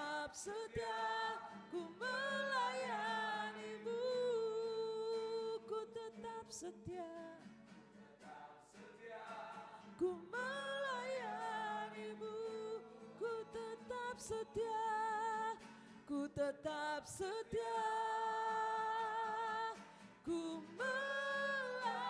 tetap setia, ku melayanimu. Ku tetap setia, ku melayanimu. Ku tetap setia, ku tetap setia, ku melayanimu.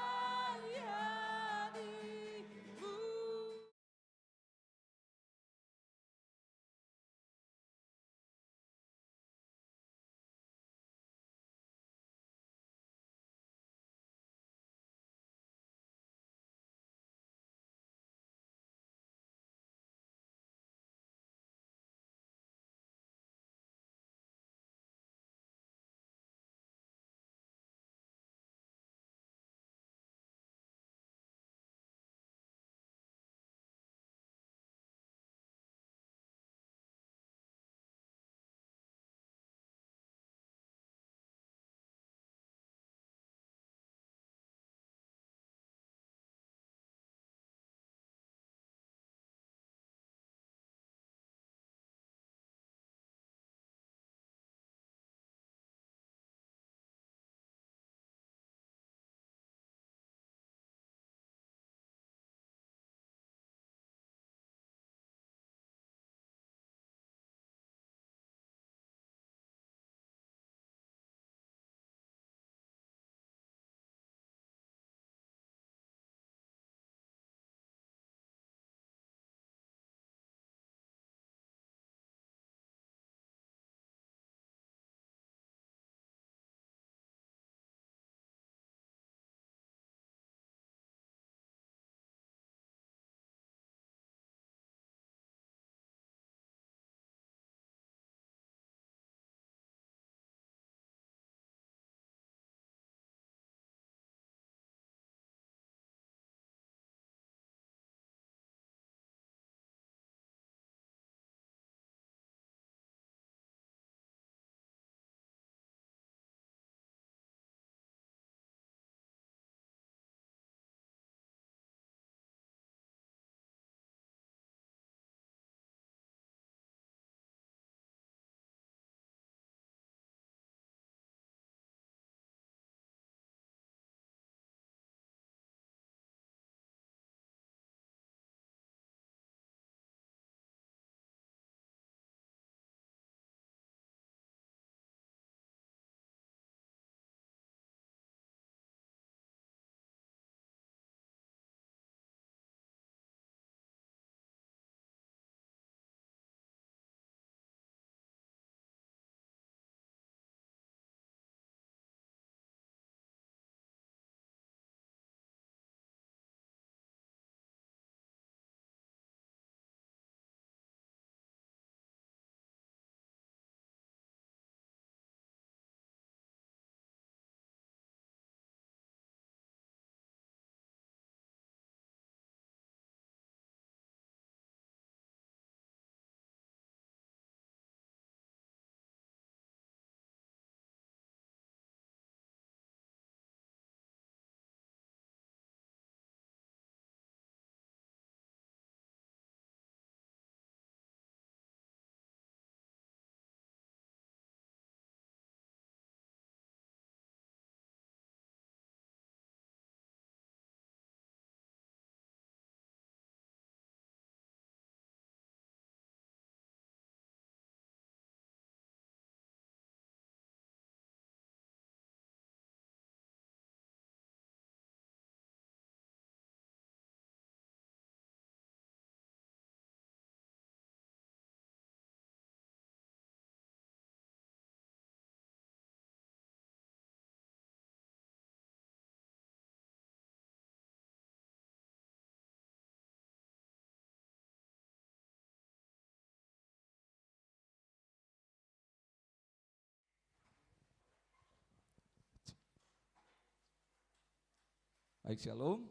Baik, Shalom.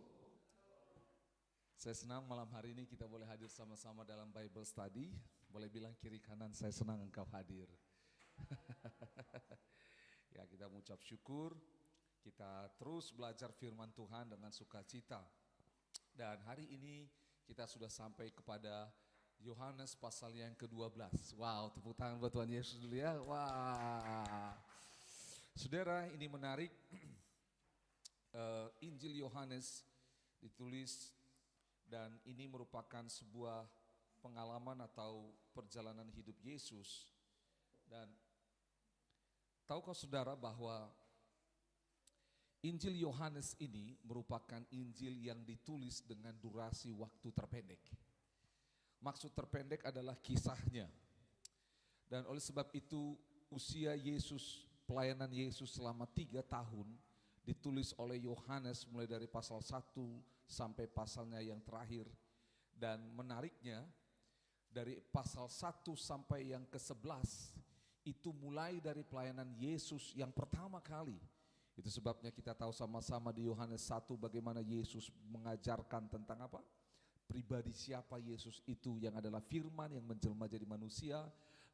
Saya senang malam hari ini kita boleh hadir sama-sama dalam Bible Study. Boleh bilang kiri kanan, saya senang engkau hadir. Ya, kita mengucap syukur, kita terus belajar firman Tuhan dengan sukacita. Dan hari ini kita sudah sampai kepada Yohanes pasal yang ke-12. Wow, tepuk tangan buat Tuhan Yesus dulu ya. Wah. Saudara, ini menarik. Injil Yohanes ditulis dan ini merupakan sebuah pengalaman atau perjalanan hidup Yesus. Dan tahukah saudara bahwa Injil Yohanes ini merupakan Injil yang ditulis dengan durasi waktu terpendek. Maksud terpendek adalah kisahnya. Dan oleh sebab itu usia Yesus, pelayanan Yesus selama 3 tahun ditulis oleh Yohanes mulai dari pasal 1 sampai pasalnya yang terakhir. Dan menariknya dari pasal 1 sampai yang ke-11 itu mulai dari pelayanan Yesus yang pertama kali. Itu sebabnya kita tahu sama-sama di Yohanes 1 bagaimana Yesus mengajarkan tentang apa? Pribadi siapa Yesus itu yang adalah firman yang menjelma jadi manusia.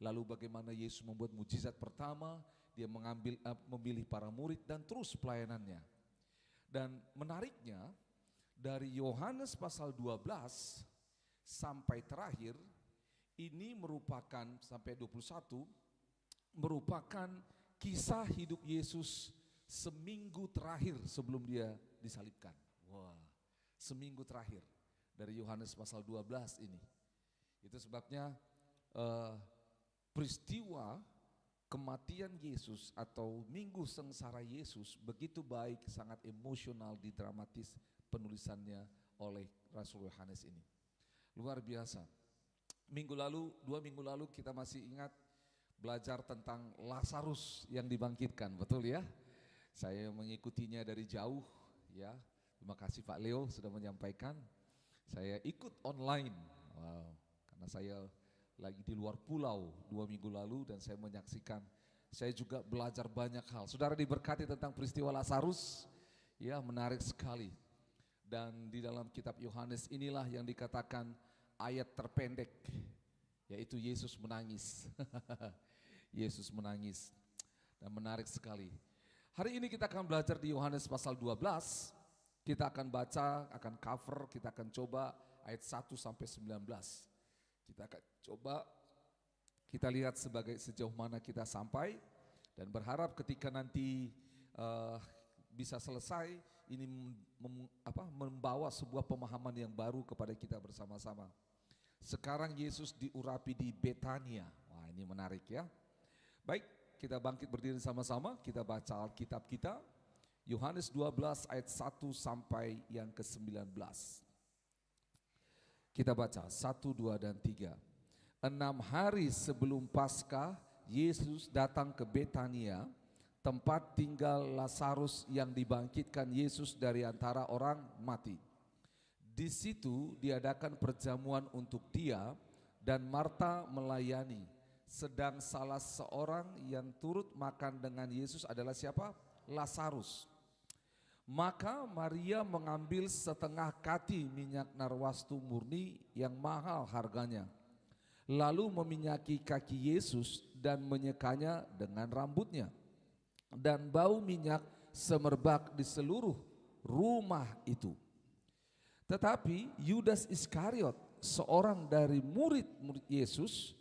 Lalu bagaimana Yesus membuat mujizat pertama, dia memilih para murid dan terus pelayanannya. Dan menariknya dari Yohanes pasal 12 sampai terakhir ini merupakan sampai 21 merupakan kisah hidup Yesus seminggu terakhir sebelum dia disalibkan. Wah, seminggu terakhir dari Yohanes pasal 12 ini. Itu sebabnya peristiwa kematian Yesus atau minggu sengsara Yesus begitu baik, sangat emosional, didramatis penulisannya oleh Rasul Yohanes ini. Luar biasa. 2 minggu lalu kita masih ingat belajar tentang Lazarus yang dibangkitkan, betul ya? Saya mengikutinya dari jauh ya. Terima kasih Pak Leo sudah menyampaikan. Saya ikut online, wow, karena saya lagi di luar pulau 2 minggu lalu dan saya menyaksikan. Saya juga belajar banyak hal. Saudara diberkati tentang peristiwa Lazarus, ya menarik sekali. Dan di dalam kitab Yohanes inilah yang dikatakan ayat terpendek, yaitu Yesus menangis. Yesus menangis dan menarik sekali. Hari ini kita akan belajar di Yohanes pasal 12. Kita akan baca, akan cover, kita akan coba ayat 1 sampai 19. Kita akan coba, kita lihat sejauh mana kita sampai. Dan berharap ketika nanti bisa selesai, ini membawa sebuah pemahaman yang baru kepada kita bersama-sama. Sekarang Yesus diurapi di Betania. Wah, ini menarik ya. Baik, kita bangkit berdiri sama-sama, kita baca Alkitab kita. Yohanes 12 ayat 1 sampai yang ke-19. Kita baca 1, 2, dan 3. 6 hari sebelum Paskah, Yesus datang ke Betania, tempat tinggal Lazarus yang dibangkitkan Yesus dari antara orang mati. Di situ diadakan perjamuan untuk dia dan Marta melayani. Sedang salah seorang yang turut makan dengan Yesus adalah siapa? Lazarus. Maka Maria mengambil setengah kati minyak narwastu murni yang mahal harganya. Lalu meminyaki kaki Yesus dan menyekanya dengan rambutnya. Dan bau minyak semerbak di seluruh rumah itu. Tetapi Yudas Iskariot, seorang dari murid-murid Yesus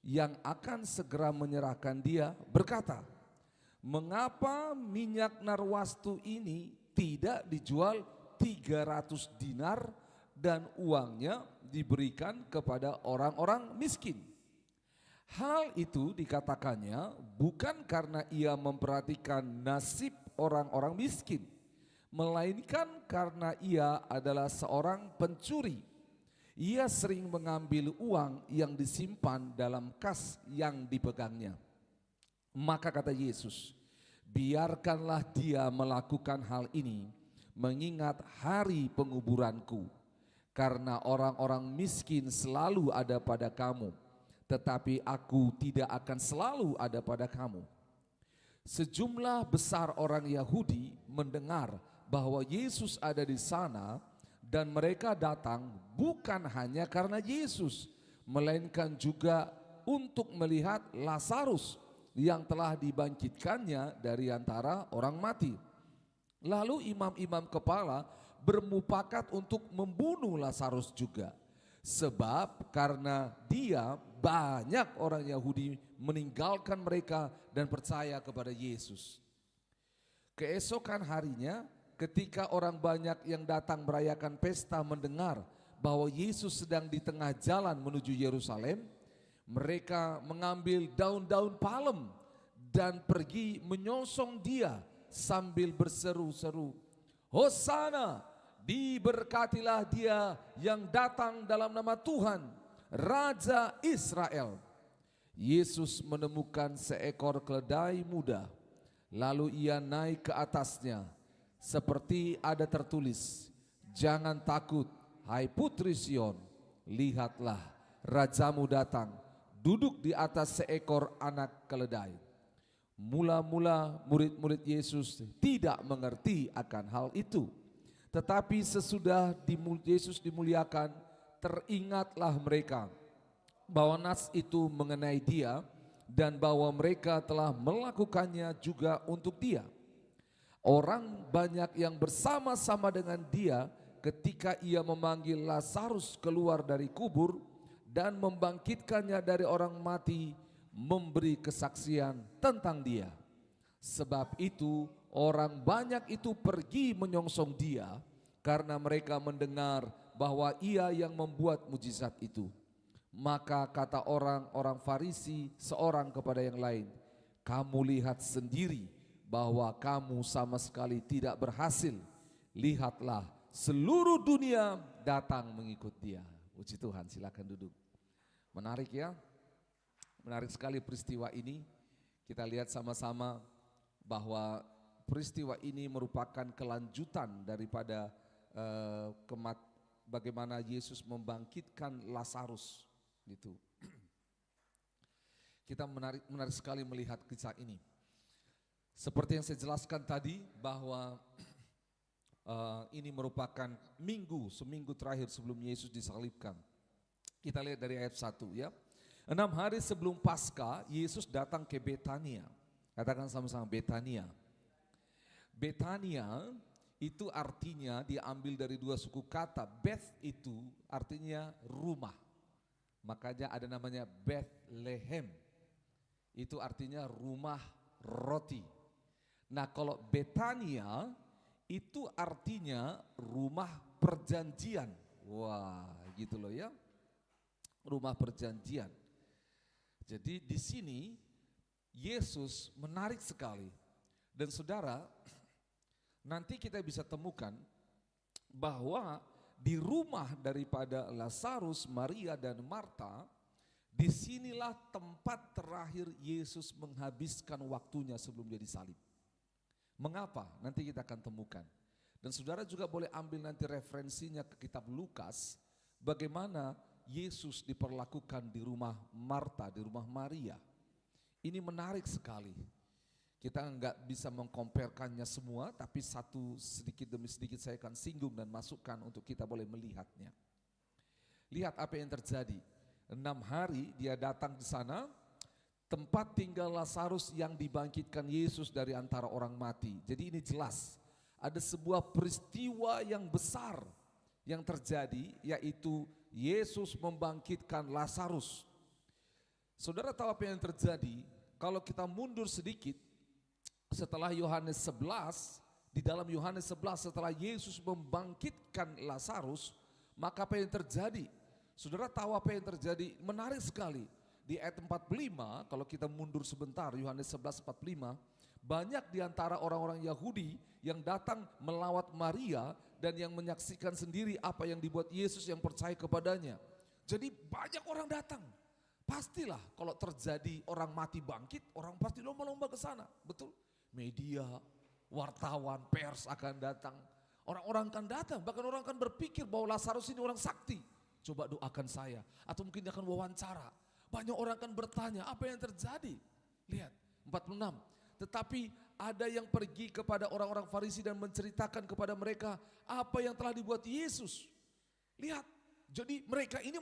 yang akan segera menyerahkan dia, berkata, "Mengapa minyak narwastu ini tidak dijual 300 dinar dan uangnya diberikan kepada orang-orang miskin?" Hal itu dikatakannya bukan karena ia memperhatikan nasib orang-orang miskin, melainkan karena ia adalah seorang pencuri. Ia sering mengambil uang yang disimpan dalam kas yang dipegangnya. Maka kata Yesus, "Biarkanlah dia melakukan hal ini, mengingat hari penguburanku. Karena orang-orang miskin selalu ada pada kamu, tetapi aku tidak akan selalu ada pada kamu." Sejumlah besar orang Yahudi mendengar bahwa Yesus ada di sana dan mereka datang bukan hanya karena Yesus, melainkan juga untuk melihat Lazarus yang telah dibangkitkannya dari antara orang mati. Lalu imam-imam kepala bermufakat untuk membunuh Lazarus juga, Sebab karena dia, banyak orang Yahudi meninggalkan mereka dan percaya kepada Yesus. Keesokan harinya, ketika orang banyak yang datang merayakan pesta mendengar bahwa Yesus sedang di tengah jalan menuju Yerusalem, mereka mengambil daun-daun palem dan pergi menyongsong dia sambil berseru-seru, "Hosana, diberkatilah dia yang datang dalam nama Tuhan, Raja Israel." Yesus menemukan seekor keledai muda, lalu ia naik ke atasnya, seperti ada tertulis, "Jangan takut, hai putri Sion, lihatlah rajamu datang, duduk di atas seekor anak keledai." Mula-mula murid-murid Yesus tidak mengerti akan hal itu. Tetapi sesudah Yesus dimuliakan, teringatlah mereka bahwa nas itu mengenai dia dan bahwa mereka telah melakukannya juga untuk dia. Orang banyak yang bersama-sama dengan dia ketika ia memanggil Lazarus keluar dari kubur dan membangkitkannya dari orang mati, memberi kesaksian tentang dia. Sebab itu orang banyak itu pergi menyongsong dia karena mereka mendengar bahwa ia yang membuat mujizat itu. Maka kata orang-orang Farisi seorang kepada yang lain, "Kamu lihat sendiri bahwa kamu sama sekali tidak berhasil. Lihatlah, seluruh dunia datang mengikut dia." Puji Tuhan, silakan duduk. Menarik ya. Menarik sekali peristiwa ini. Kita lihat sama-sama bahwa peristiwa ini merupakan kelanjutan daripada bagaimana Yesus membangkitkan Lazarus gitu. Kita menarik sekali melihat kisah ini. Seperti yang saya jelaskan tadi bahwa ini merupakan seminggu terakhir sebelum Yesus disalibkan. Kita lihat dari ayat 1 ya. 6 hari sebelum Paskah, Yesus datang ke Betania. Katakan sama-sama, Betania. Betania itu artinya diambil dari dua suku kata. Beth itu artinya rumah. Makanya ada namanya Bethlehem. Itu artinya rumah roti. Nah, kalau Betania itu artinya rumah perjanjian. Wah, gitu loh ya. Rumah perjanjian. Jadi di sini Yesus menarik sekali. Dan saudara, nanti kita bisa temukan bahwa di rumah daripada Lazarus, Maria dan Marta, disinilah tempat terakhir Yesus menghabiskan waktunya sebelum dia disalib. Mengapa? Nanti kita akan temukan. Dan saudara juga boleh ambil nanti referensinya ke kitab Lukas, bagaimana Yesus diperlakukan di rumah Marta, di rumah Maria. Ini menarik sekali. Kita enggak bisa mengkomparkannya semua, tapi satu sedikit demi sedikit saya akan singgung dan masukkan untuk kita boleh melihatnya. Lihat apa yang terjadi. 6 hari dia datang di sana, tempat tinggal Lazarus yang dibangkitkan Yesus dari antara orang mati. Jadi ini jelas, ada sebuah peristiwa yang besar yang terjadi, yaitu Yesus membangkitkan Lazarus. Saudara tahu apa yang terjadi? Kalau kita mundur sedikit, setelah Yohanes 11, di dalam Yohanes 11 setelah Yesus membangkitkan Lazarus, maka apa yang terjadi? Saudara tahu apa yang terjadi? Menarik sekali. Di ayat 45, kalau kita mundur sebentar, Yohanes 11:45, banyak di antara orang-orang Yahudi yang datang melawat Maria dan yang menyaksikan sendiri apa yang dibuat Yesus yang percaya kepadanya. Jadi banyak orang datang. Pastilah kalau terjadi orang mati bangkit, orang pasti lomba-lomba ke sana, betul? Media, wartawan, pers akan datang. Orang-orang akan datang, bahkan orang akan berpikir bahwa Lazarus ini orang sakti. Coba doakan saya, atau mungkin dia akan wawancara. Banyak orang akan bertanya, apa yang terjadi? Lihat, 46. Tetapi ada yang pergi kepada orang-orang Farisi dan menceritakan kepada mereka apa yang telah dibuat Yesus. Lihat, jadi mereka ini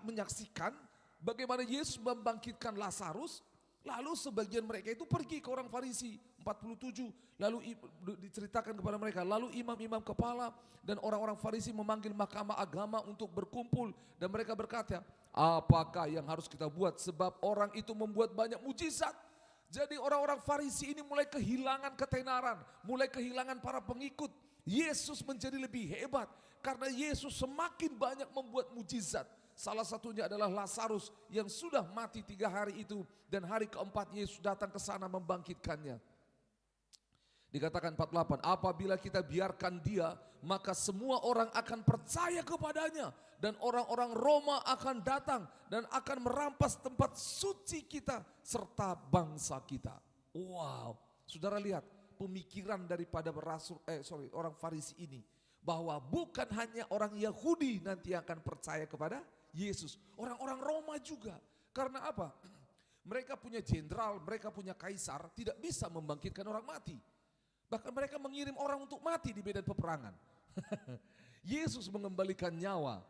menyaksikan bagaimana Yesus membangkitkan Lazarus, lalu sebagian mereka itu pergi ke orang Farisi 47, lalu diceritakan kepada mereka, lalu imam-imam kepala dan orang-orang Farisi memanggil mahkamah agama untuk berkumpul dan mereka berkata, apakah yang harus kita buat sebab orang itu membuat banyak mujizat. Jadi orang-orang Farisi ini mulai kehilangan ketenaran, mulai kehilangan para pengikut. Yesus menjadi lebih hebat karena Yesus semakin banyak membuat mujizat. Salah satunya adalah Lazarus yang sudah mati 3 hari itu dan hari keempat Yesus datang ke sana membangkitkannya. Dikatakan 48, apabila kita biarkan dia, maka semua orang akan percaya kepadanya dan orang-orang Roma akan datang dan akan merampas tempat suci kita serta bangsa kita. Wow, saudara lihat pemikiran daripada orang Farisi ini, bahwa bukan hanya orang Yahudi nanti akan percaya kepada Yesus, orang-orang Roma juga. Karena apa? Mereka punya jenderal, mereka punya kaisar, tidak bisa membangkitkan orang mati. Bahkan mereka mengirim orang untuk mati di medan peperangan. Yesus mengembalikan nyawa,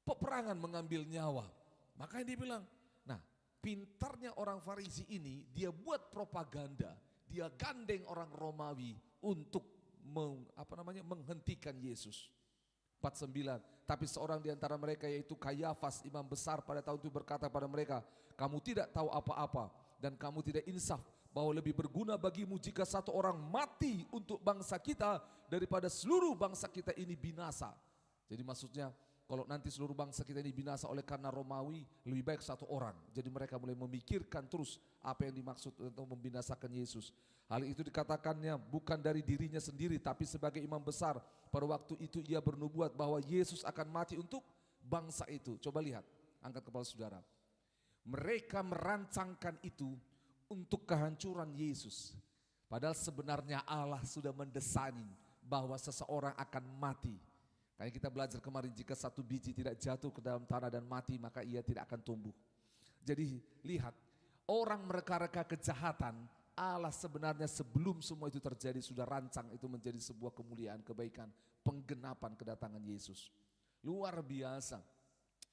peperangan mengambil nyawa. Makanya dia bilang, nah pintarnya orang Farisi ini, dia buat propaganda, dia gandeng orang Romawi untuk menghentikan Yesus. 49, tapi seorang di antara mereka yaitu Kayafas, imam besar pada tahun itu berkata pada mereka, kamu tidak tahu apa-apa dan kamu tidak insaf bahwa lebih berguna bagimu jika satu orang mati untuk bangsa kita daripada seluruh bangsa kita ini binasa. Jadi maksudnya kalau nanti seluruh bangsa kita ini binasa oleh karena Romawi, lebih baik satu orang. Jadi mereka mulai memikirkan terus apa yang dimaksud untuk membinasakan Yesus. Hal itu dikatakannya bukan dari dirinya sendiri, tapi sebagai imam besar. Pada waktu itu ia bernubuat bahwa Yesus akan mati untuk bangsa itu. Coba lihat, angkat kepala saudara. Mereka merancangkan itu untuk kehancuran Yesus. Padahal sebenarnya Allah sudah mendesain bahwa seseorang akan mati. Kayak kita belajar kemarin, jika satu biji tidak jatuh ke dalam tanah dan mati, maka ia tidak akan tumbuh. Jadi lihat, orang mereka-reka kejahatan, Allah sebenarnya sebelum semua itu terjadi sudah rancang itu menjadi sebuah kemuliaan, kebaikan, penggenapan kedatangan Yesus. Luar biasa.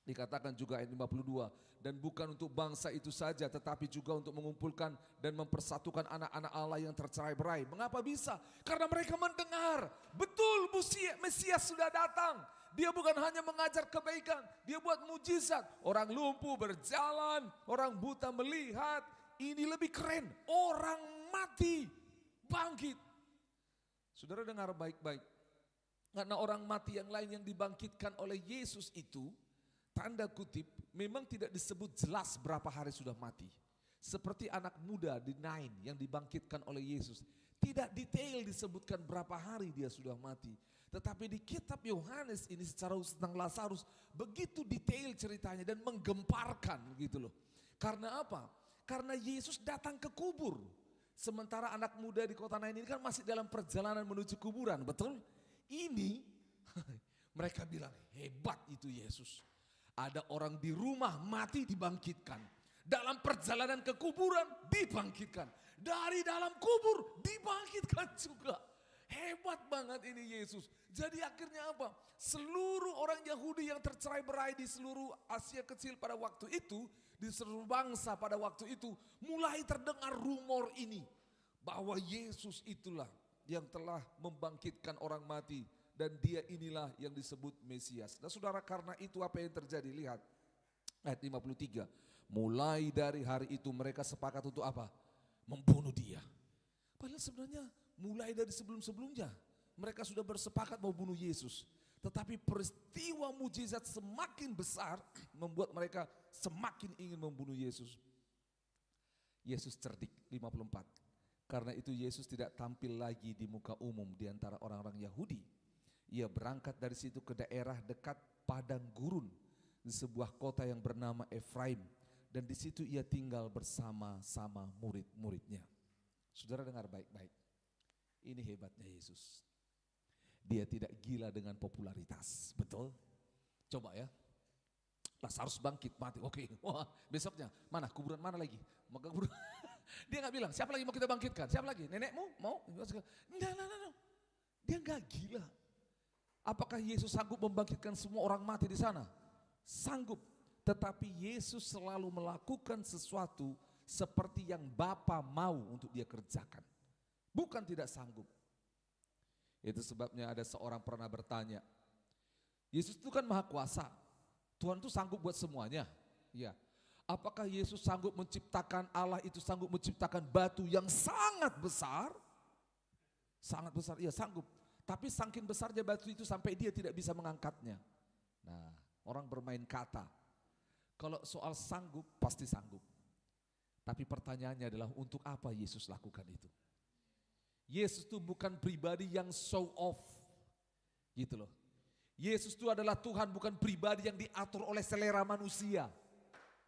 Dikatakan juga ayat 52, dan bukan untuk bangsa itu saja tetapi juga untuk mengumpulkan dan mempersatukan anak-anak Allah yang tercerai-berai. Mengapa bisa? Karena mereka mendengar, betul Mesias sudah datang. Dia bukan hanya mengajar kebaikan, dia buat mujizat. Orang lumpuh berjalan, orang buta melihat. Ini lebih keren, orang mati bangkit. Saudara dengar baik-baik. Karena orang mati yang lain yang dibangkitkan oleh Yesus itu, tanda kutip, memang tidak disebut jelas berapa hari sudah mati. Seperti anak muda di Nain yang dibangkitkan oleh Yesus. Tidak detail disebutkan berapa hari dia sudah mati. Tetapi di kitab Yohanes ini secara khusus tentang Lazarus, begitu detail ceritanya dan menggemparkan gitu loh. Karena apa? Karena Yesus datang ke kubur. Sementara anak muda di kota Nain ini kan masih dalam perjalanan menuju kuburan, betul? Ini mereka bilang hebat itu Yesus. Ada orang di rumah mati dibangkitkan. Dalam perjalanan ke kuburan dibangkitkan. Dari dalam kubur dibangkitkan juga. Hebat banget ini Yesus. Jadi akhirnya apa? Seluruh orang Yahudi yang tercerai-berai di seluruh Asia Kecil pada waktu itu, di seluruh bangsa pada waktu itu, mulai terdengar rumor ini. Bahwa Yesus itulah yang telah membangkitkan orang mati. Dan dia inilah yang disebut Mesias. Nah saudara, karena itu apa yang terjadi? Lihat ayat 53. Mulai dari hari itu mereka sepakat untuk apa? Membunuh dia. Padahal sebenarnya mulai dari sebelum-sebelumnya mereka sudah bersepakat mau bunuh Yesus. Tetapi peristiwa mujizat semakin besar membuat mereka semakin ingin membunuh Yesus. Yesus cerdik, 54. Karena itu Yesus tidak tampil lagi di muka umum di antara orang-orang Yahudi. Ia berangkat dari situ ke daerah dekat padang gurun di sebuah kota yang bernama Efraim. Dan di situ ia tinggal bersama-sama murid-muridnya. Saudara dengar baik-baik. Ini hebatnya Yesus. Dia tidak gila dengan popularitas, betul? Coba ya, Lazarus bangkit mati, oke. Wah, besoknya mana kuburan mana lagi? Maka kuburan. Dia nggak bilang siapa lagi mau kita bangkitkan? Siapa lagi? Nenekmu mau? Enggak. Dia nggak gila. Apakah Yesus sanggup membangkitkan semua orang mati di sana? Sanggup. Tetapi Yesus selalu melakukan sesuatu seperti yang Bapa mau untuk dia kerjakan. bukan tidak sanggup. Itu sebabnya ada seorang pernah bertanya, Yesus itu kan maha kuasa, Tuhan itu sanggup buat semuanya. Ya, apakah Yesus sanggup menciptakan, Allah itu sanggup menciptakan batu yang sangat besar? Sangat besar, iya sanggup. Tapi saking besarnya batu itu sampai dia tidak bisa mengangkatnya. Nah, orang bermain kata. Kalau soal sanggup, pasti sanggup. Tapi pertanyaannya adalah untuk apa Yesus lakukan itu? Yesus itu bukan pribadi yang show off, gitu loh. Yesus itu adalah Tuhan, bukan pribadi yang diatur oleh selera manusia.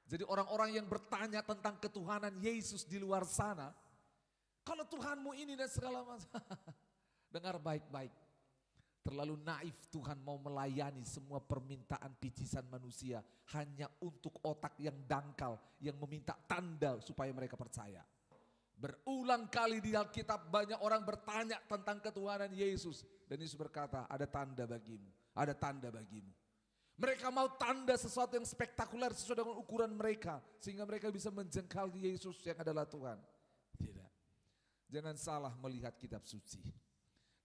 Jadi orang-orang yang bertanya tentang ketuhanan Yesus di luar sana, kalau Tuhanmu ini dan segala macam, dengar baik-baik. Terlalu naif Tuhan mau melayani semua permintaan picisan manusia hanya untuk otak yang dangkal, yang meminta tanda supaya mereka percaya. Berulang kali di Alkitab banyak orang bertanya tentang ketuhanan Yesus. Dan Yesus berkata, ada tanda bagimu, ada tanda bagimu. Mereka mau tanda sesuatu yang spektakuler sesuai dengan ukuran mereka. Sehingga mereka bisa menjengkal Yesus yang adalah Tuhan. Tidak. Jangan salah melihat kitab suci.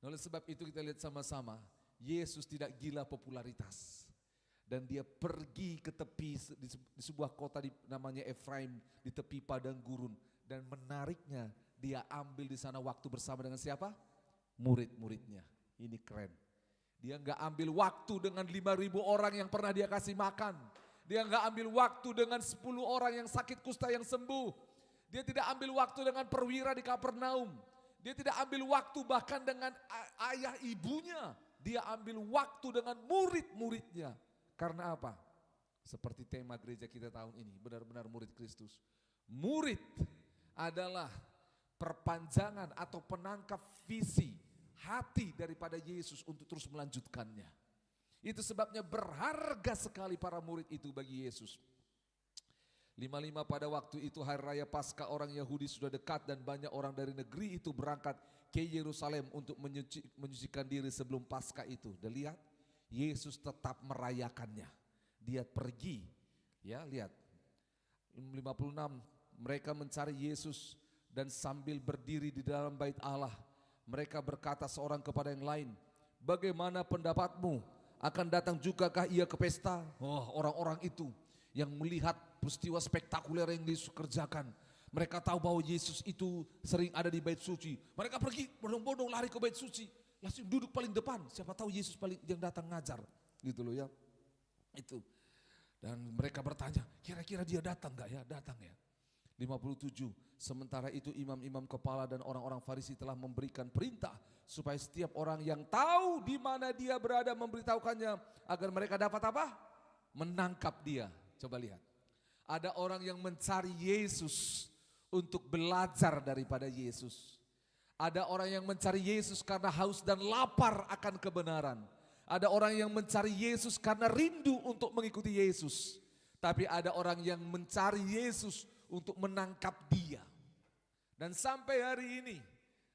Oleh sebab itu kita lihat sama-sama, Yesus tidak gila popularitas. Dan dia pergi ke tepi di sebuah kota namanya Efraim, di tepi padang gurun. Dan menariknya dia ambil di sana waktu bersama dengan siapa? Murid-muridnya. Ini keren. Dia enggak ambil waktu dengan 5.000 orang yang pernah dia kasih makan. Dia enggak ambil waktu dengan 10 orang yang sakit kusta yang sembuh. Dia tidak ambil waktu dengan perwira di Kapernaum. Dia tidak ambil waktu bahkan dengan ayah ibunya. Dia ambil waktu dengan murid-muridnya. Karena apa? Seperti tema gereja kita tahun ini, benar-benar murid Kristus. Murid adalah perpanjangan atau penangkap visi hati daripada Yesus untuk terus melanjutkannya. Itu sebabnya berharga sekali para murid itu bagi Yesus. 55 pada waktu itu hari raya Paskah orang Yahudi sudah dekat dan banyak orang dari negeri itu berangkat ke Yerusalem untuk menyucikan diri sebelum Paskah itu. Dan lihat, Yesus tetap merayakannya. Dia pergi, ya lihat 56 mereka mencari Yesus dan sambil berdiri di dalam bait Allah mereka berkata seorang kepada yang lain, bagaimana pendapatmu? Akan datang jugakah ia ke pesta? Oh, orang-orang itu yang melihat peristiwa spektakuler yang Yesus kerjakan. Mereka tahu bahwa Yesus itu sering ada di bait suci. Mereka pergi bondong-bondong lari ke bait suci. Langsung duduk paling depan. Siapa tahu Yesus paling yang datang ngajar. Gitu loh ya. Itu. Dan mereka bertanya, kira-kira dia datang gak ya? Datang ya. 57. Sementara itu imam-imam kepala dan orang-orang Farisi telah memberikan perintah supaya setiap orang yang tahu di mana dia berada memberitahukannya agar mereka dapat apa? Menangkap dia. Coba lihat. Ada orang yang mencari Yesus untuk belajar daripada Yesus. Ada orang yang mencari Yesus karena haus dan lapar akan kebenaran. Ada orang yang mencari Yesus karena rindu untuk mengikuti Yesus. Tapi ada orang yang mencari Yesus untuk menangkap dia. Dan sampai hari ini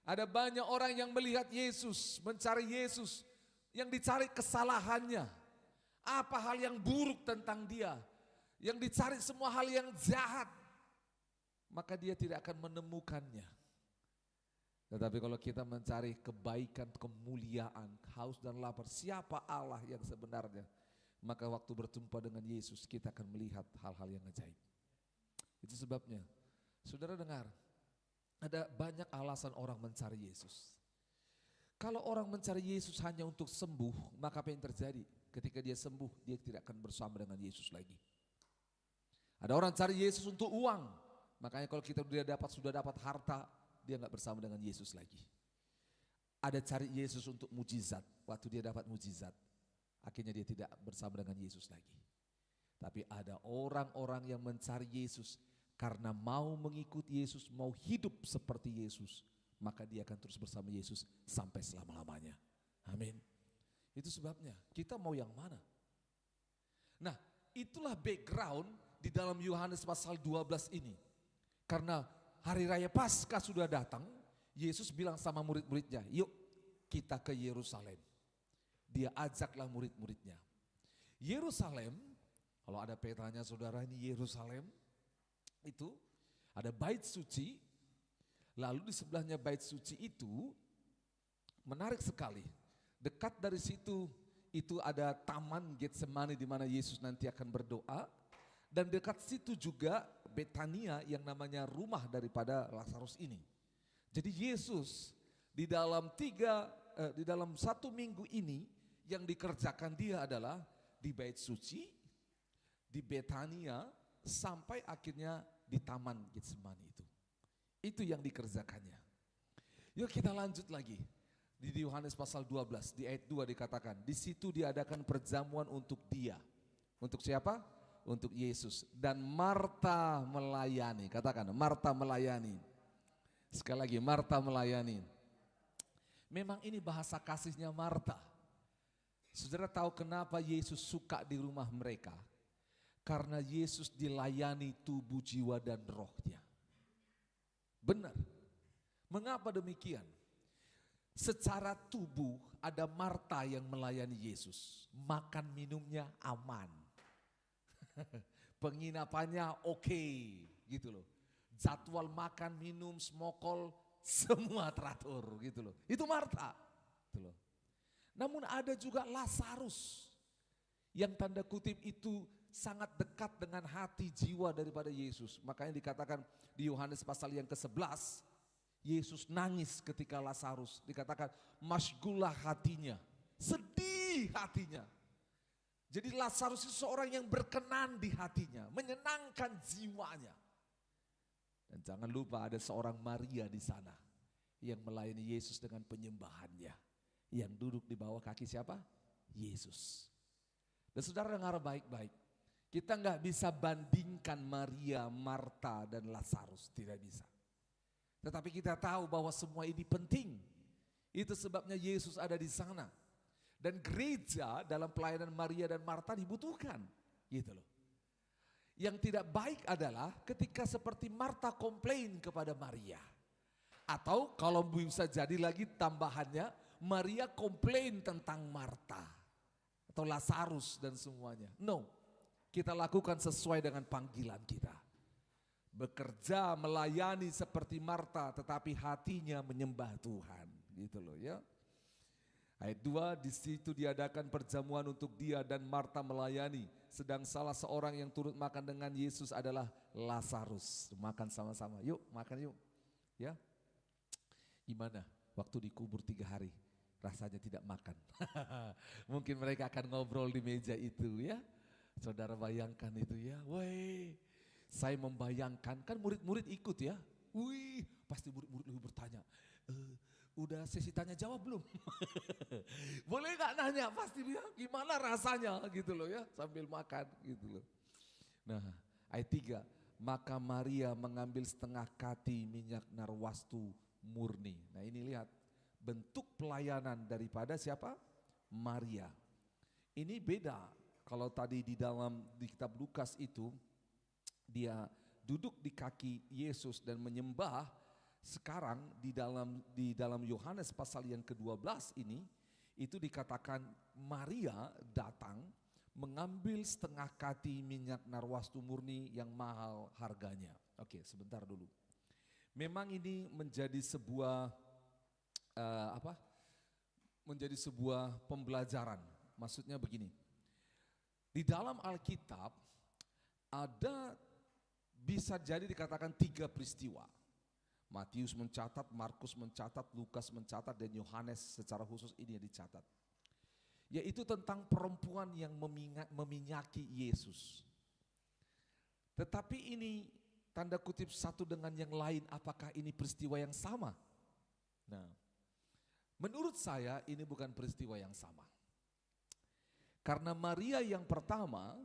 ada banyak orang yang melihat Yesus, mencari Yesus, yang dicari kesalahannya. Apa hal yang buruk tentang dia, yang dicari semua hal yang jahat, maka dia tidak akan menemukannya. Tetapi kalau kita mencari kebaikan, kemuliaan, haus dan lapar, siapa Allah yang sebenarnya, maka waktu berjumpa dengan Yesus kita akan melihat hal-hal yang ajaib. Itu sebabnya, saudara dengar, ada banyak alasan orang mencari Yesus. Kalau orang mencari Yesus hanya untuk sembuh, maka apa yang terjadi? Ketika dia sembuh, dia tidak akan bersama dengan Yesus lagi. Ada orang cari Yesus untuk uang, makanya kalau kita sudah dapat harta, dia nggak bersama dengan Yesus lagi. Ada cari Yesus untuk mujizat, waktu dia dapat mujizat, akhirnya dia tidak bersama dengan Yesus lagi. Tapi ada orang-orang yang mencari Yesus karena mau mengikuti Yesus, mau hidup seperti Yesus, maka dia akan terus bersama Yesus sampai selama-lamanya. Amin. Itu sebabnya kita mau yang mana? Nah, itulah background di dalam Yohanes pasal 12 ini. Karena hari raya Paskah sudah datang, Yesus bilang sama murid-muridnya, yuk kita ke Yerusalem. Dia ajaklah murid-muridnya. Yerusalem, kalau ada petanya saudara, ini Yerusalem, itu ada bait suci, Lalu di sebelahnya bait suci itu menarik sekali. Dekat dari situ itu ada taman Getsemani di mana Yesus nanti akan berdoa. Dan dekat situ juga Betania yang namanya rumah daripada Lazarus ini. Jadi Yesus di dalam di dalam 1 minggu ini yang dikerjakan dia adalah di bait suci, di Betania, sampai akhirnya di taman Getsemani itu. Itu yang dikerjakannya. Yuk kita lanjut lagi. Di Yohanes pasal 12 di ayat 2 dikatakan, di situ diadakan perjamuan untuk dia. Untuk siapa? Untuk Yesus. Dan Marta melayani. Katakan, Marta melayani. Sekali lagi, Marta melayani. Memang ini bahasa kasihnya Marta. Saudara tahu kenapa Yesus suka di rumah mereka? Karena Yesus dilayani tubuh, jiwa, dan rohnya. Benar. Mengapa demikian? Secara tubuh ada Marta yang melayani Yesus. Makan minumnya aman. Penginapannya oke, gitu loh. Jadwal makan, minum, smokol, semua teratur gitu loh. Itu Marta. Gitu loh. Namun ada juga Lazarus yang tanda kutip itu sangat dekat dengan hati jiwa daripada Yesus. Makanya dikatakan di Yohanes pasal yang ke-11, Yesus nangis ketika Lazarus. Dikatakan masgulah hatinya, sedih hatinya. Jadi Lazarus itu seorang yang berkenan di hatinya, menyenangkan jiwanya. Dan jangan lupa ada seorang Maria di sana yang melayani Yesus dengan penyembahannya. Yang duduk di bawah kaki siapa? Yesus. Dan saudara dengar baik-baik. Kita nggak bisa bandingkan Maria, Marta, dan Lazarus, tidak bisa. Tetapi kita tahu bahwa semua ini penting. Itu sebabnya Yesus ada di sana. Dan gereja dalam pelayanan Maria dan Marta dibutuhkan, gitu loh. Yang tidak baik adalah ketika seperti Marta komplain kepada Maria. Atau kalau bisa jadi lagi tambahannya, Maria komplain tentang Marta. Atau Lazarus dan semuanya. No. Kita lakukan sesuai dengan panggilan kita. Bekerja, melayani seperti Marta, tetapi hatinya menyembah Tuhan. Gitu loh ya. Ayat 2, di situ diadakan perjamuan untuk dia dan Marta melayani. Sedang salah seorang yang turut makan dengan Yesus adalah Lazarus. Makan sama-sama, yuk makan yuk. Ya, gimana waktu dikubur 3 hari? Rasanya tidak makan. Mungkin mereka akan ngobrol di meja itu ya. Saudara bayangkan itu ya, woi, saya membayangkan, kan murid-murid ikut ya, wih, pasti murid-murid lebih bertanya, udah sesi tanya jawab belum? Boleh gak nanya, pasti dia gimana rasanya gitu loh ya, sambil makan gitu loh. Nah ayat 3, maka Maria mengambil setengah kati minyak narwastu murni. Nah ini lihat, bentuk pelayanan daripada siapa? Maria. Ini beda. Kalau tadi di kitab Lukas itu dia duduk di kaki Yesus dan menyembah, sekarang di dalam Yohanes pasal yang ke-12 ini itu dikatakan Maria datang mengambil setengah kati minyak narwastu murni yang mahal harganya. Oke, sebentar dulu. Memang ini menjadi sebuah menjadi sebuah pembelajaran. Maksudnya begini. Di dalam Alkitab ada bisa jadi dikatakan 3 peristiwa. Matius mencatat, Markus mencatat, Lukas mencatat, dan Yohanes secara khusus ini yang dicatat. Yaitu tentang perempuan yang meminyaki Yesus. Tetapi ini tanda kutip satu dengan yang lain, apakah ini peristiwa yang sama? Nah, menurut saya ini bukan peristiwa yang sama. Karena Maria yang pertama,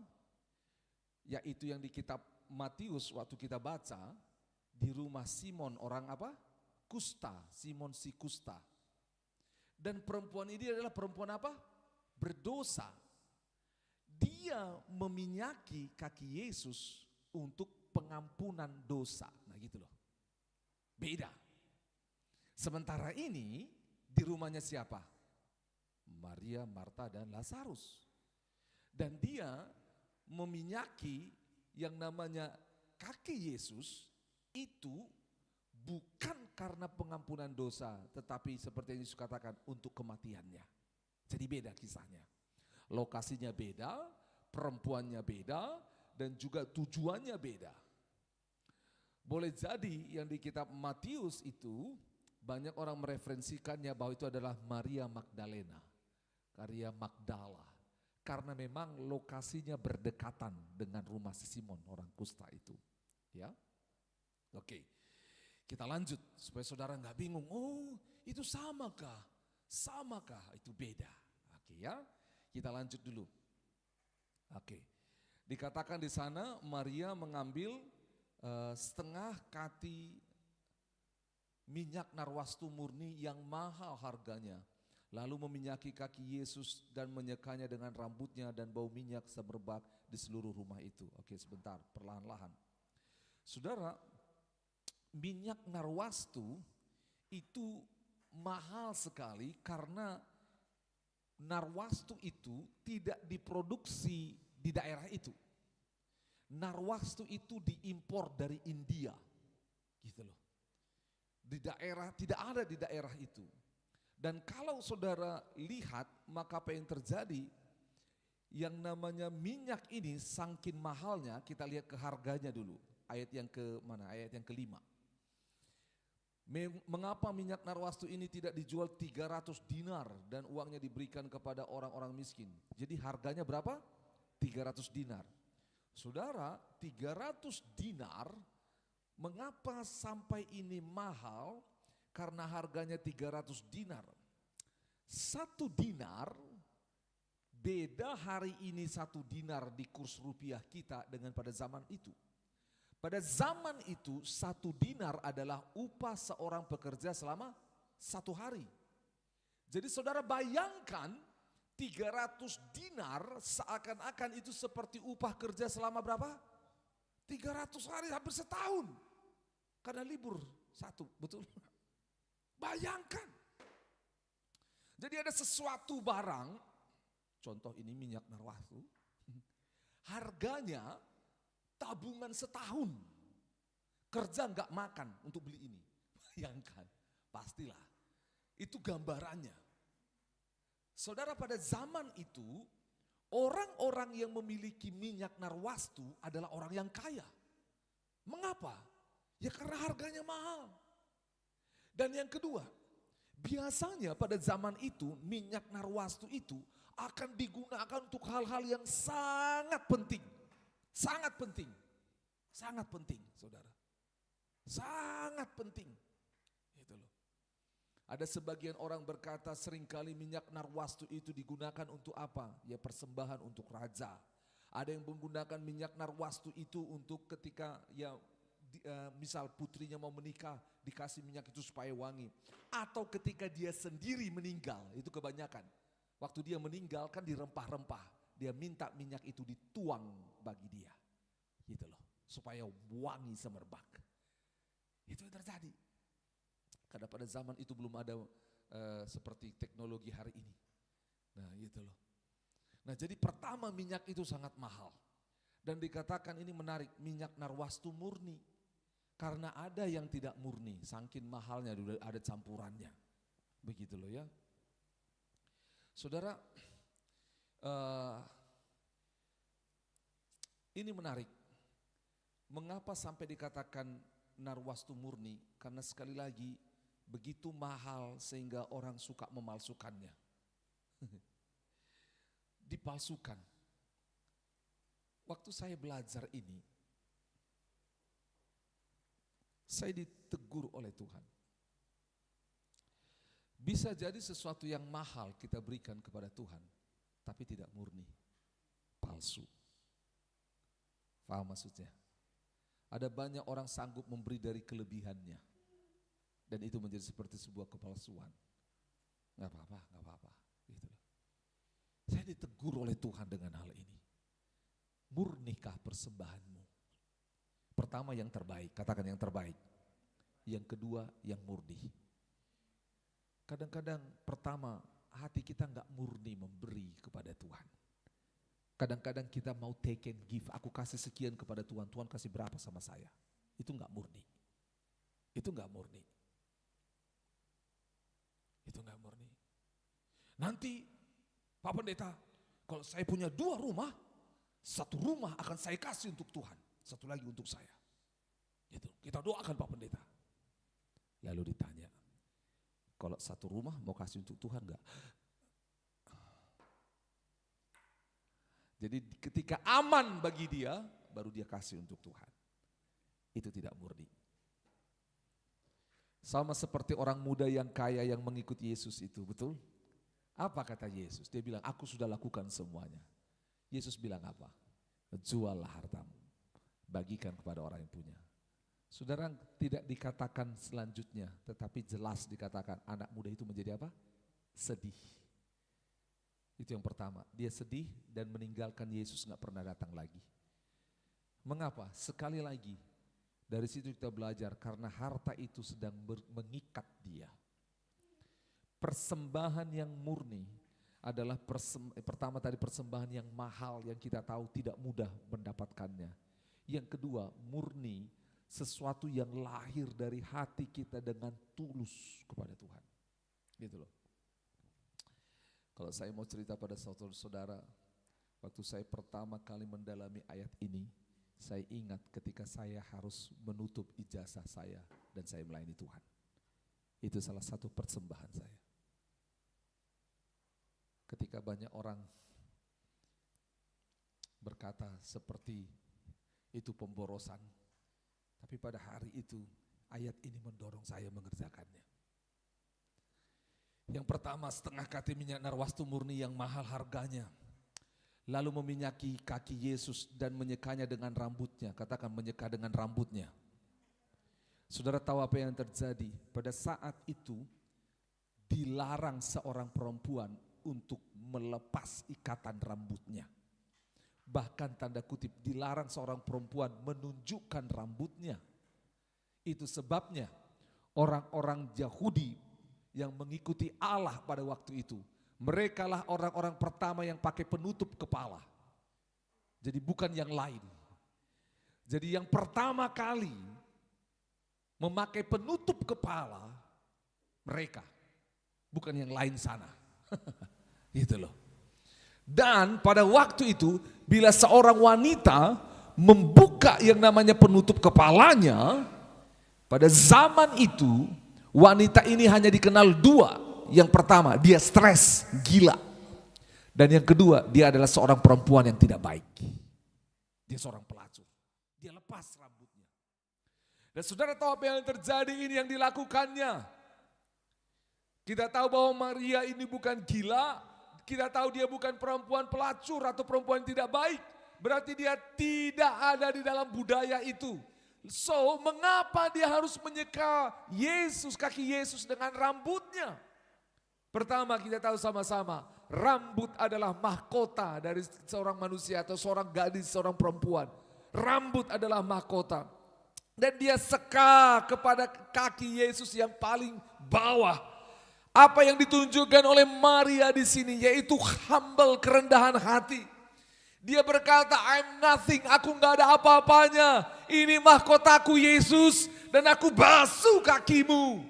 yaitu yang di kitab Matius waktu kita baca, di rumah Simon orang apa? Kusta, Simon si Kusta. Dan perempuan ini adalah perempuan apa? Berdosa. Dia meminyaki kaki Yesus untuk pengampunan dosa. Nah gitu loh. Beda. Sementara ini di rumahnya siapa? Maria, Marta, dan Lazarus. Dan dia meminyaki yang namanya kaki Yesus itu bukan karena pengampunan dosa, tetapi seperti yang Yesus katakan untuk kematiannya. Jadi beda kisahnya. Lokasinya beda, perempuannya beda, dan juga tujuannya beda. Boleh jadi yang di kitab Matius itu banyak orang mereferensikannya bahwa itu adalah Maria Magdalena, Maria Magdala. Karena memang lokasinya berdekatan dengan rumah si Simon orang kusta itu. Ya, oke. Kita lanjut supaya saudara nggak bingung. Oh, itu samakah? Samakah? Itu beda. Oke ya. Kita lanjut dulu. Oke. Dikatakan di sana Maria mengambil setengah kati minyak narwastu murni yang mahal harganya. Lalu meminyaki kaki Yesus dan menyekanya dengan rambutnya dan bau minyak semerbak di seluruh rumah itu. Oke, sebentar, perlahan-lahan. Saudara, minyak narwastu itu mahal sekali karena narwastu itu tidak diproduksi di daerah itu. Narwastu itu diimpor dari India, gitu loh. Di daerah, tidak ada di daerah itu. Dan kalau saudara lihat, maka apa yang terjadi? Yang namanya minyak ini saking mahalnya, kita lihat ke harganya dulu. Ayat yang ke mana? Ayat yang kelima. Mengapa minyak narwastu ini tidak dijual 300 dinar dan uangnya diberikan kepada orang-orang miskin? Jadi harganya berapa? 300 dinar. Saudara, 300 dinar, mengapa sampai ini mahal? Karena harganya 300 dinar. 1 dinar, beda hari ini 1 dinar di kurs rupiah kita dengan pada zaman itu. Pada zaman itu 1 dinar adalah upah seorang pekerja selama 1 hari. Jadi saudara bayangkan 300 dinar seakan-akan itu seperti upah kerja selama berapa? 300 hari, hampir setahun. Karena libur 1, betul? Bayangkan. Jadi ada sesuatu barang, contoh ini minyak narwastu, harganya tabungan setahun, kerja nggak makan untuk beli ini. Bayangkan, pastilah. Itu gambarannya. Saudara, pada zaman itu, orang-orang yang memiliki minyak narwastu adalah orang yang kaya. Mengapa? Ya karena harganya mahal. Dan yang kedua, biasanya pada zaman itu minyak narwastu itu akan digunakan untuk hal-hal yang sangat penting. Sangat penting. Sangat penting, saudara. Sangat penting. Itu loh. Ada sebagian orang berkata seringkali minyak narwastu itu digunakan untuk apa? Ya persembahan untuk raja. Ada yang menggunakan minyak narwastu itu untuk ketika ya misal putrinya mau menikah dikasih minyak itu supaya wangi. Atau ketika dia sendiri meninggal, itu kebanyakan. Waktu dia meninggal kan dirempah-rempah. Dia minta minyak itu dituang bagi dia. Gitu loh. Supaya wangi semerbak. Itu yang terjadi. Karena pada zaman itu belum ada seperti teknologi hari ini. Nah gitu loh. Nah jadi pertama minyak itu sangat mahal. Dan dikatakan ini menarik, minyak narwastu murni. Karena ada yang tidak murni, saking mahalnya ada campurannya. Begitu loh ya. Saudara, ini menarik. Mengapa sampai dikatakan narwastu murni? Karena sekali lagi begitu mahal sehingga orang suka memalsukannya. Dipalsukan. Waktu saya belajar ini, saya ditegur oleh Tuhan. Bisa jadi sesuatu yang mahal kita berikan kepada Tuhan, tapi tidak murni, palsu. Paham maksudnya? Ada banyak orang sanggup memberi dari kelebihannya, dan itu menjadi seperti sebuah kepalsuan. Gak apa-apa, gak apa-apa. Gitu loh. Saya ditegur oleh Tuhan dengan hal ini. Murnikah persembahanmu? Pertama yang terbaik, katakan yang terbaik. Yang kedua yang murni. Kadang-kadang pertama hati kita gak murni memberi kepada Tuhan. Kadang-kadang kita mau take and give, aku kasih sekian kepada Tuhan, Tuhan kasih berapa sama saya. Itu gak murni. Itu gak murni. nanti Pak Pendeta, kalau saya punya 2 rumah, 1 rumah akan saya kasih untuk Tuhan, 1 lagi untuk saya. Gitu. Kita doakan Pak Pendeta. Lalu ditanya, kalau 1 rumah mau kasih untuk Tuhan enggak? Jadi ketika aman bagi dia, baru dia kasih untuk Tuhan. Itu tidak murni. Sama seperti orang muda yang kaya yang mengikuti Yesus itu, betul? Apa kata Yesus? Dia bilang, aku sudah lakukan semuanya. Yesus bilang apa? Juallah hartamu, bagikan kepada orang yang punya. Saudara, tidak dikatakan selanjutnya, tetapi jelas dikatakan anak muda itu menjadi apa? Sedih. Itu yang pertama, dia sedih dan meninggalkan Yesus, gak pernah datang lagi. Mengapa? Sekali lagi, dari situ kita belajar karena harta itu sedang mengikat dia. Persembahan yang murni adalah pertama tadi persembahan yang mahal yang kita tahu tidak mudah mendapatkannya. Yang kedua, murni, sesuatu yang lahir dari hati kita dengan tulus kepada Tuhan. Gitu loh. Kalau saya mau cerita pada saudara-saudara, waktu saya pertama kali mendalami ayat ini, saya ingat ketika saya harus menutup ijazah saya dan saya melayani Tuhan. Itu salah satu persembahan saya. Ketika banyak orang berkata seperti itu pemborosan, tapi pada hari itu ayat ini mendorong saya mengerjakannya. Yang pertama, setengah kati minyak narwastu murni yang mahal harganya. Lalu meminyaki kaki Yesus dan menyekanya dengan rambutnya. Katakan menyeka dengan rambutnya. Saudara tahu apa yang terjadi? Pada saat itu dilarang seorang perempuan untuk melepas ikatan rambutnya. Bahkan tanda kutip dilarang seorang perempuan menunjukkan rambutnya. Itu sebabnya orang-orang Yahudi yang mengikuti Allah pada waktu itu, mereka lah orang-orang pertama yang pakai penutup kepala. Jadi bukan yang lain. Jadi yang pertama kali memakai penutup kepala mereka, bukan yang lain sana. Gitu loh. Dan pada waktu itu bila seorang wanita membuka yang namanya penutup kepalanya, pada zaman itu wanita ini hanya dikenal 2. Yang pertama, dia stres, gila. Dan yang kedua, dia adalah seorang perempuan yang tidak baik. Dia seorang pelacur. Dia lepas rambutnya. Dan saudara tahu apa yang terjadi, ini yang dilakukannya. Kita tahu bahwa Maria ini bukan gila. Kita tahu dia bukan perempuan pelacur atau perempuan yang tidak baik. Berarti dia tidak ada di dalam budaya itu. So, mengapa dia harus menyeka Yesus, kaki Yesus dengan rambutnya? Pertama, kita tahu sama-sama, rambut adalah mahkota dari seorang manusia atau seorang gadis, seorang perempuan. Rambut adalah mahkota. Dan dia seka kepada kaki Yesus yang paling bawah. Apa yang ditunjukkan oleh Maria di sini yaitu humble, kerendahan hati. Dia berkata, I'm nothing, aku gak ada apa-apanya. Ini mahkotaku Yesus dan aku basuh kakimu.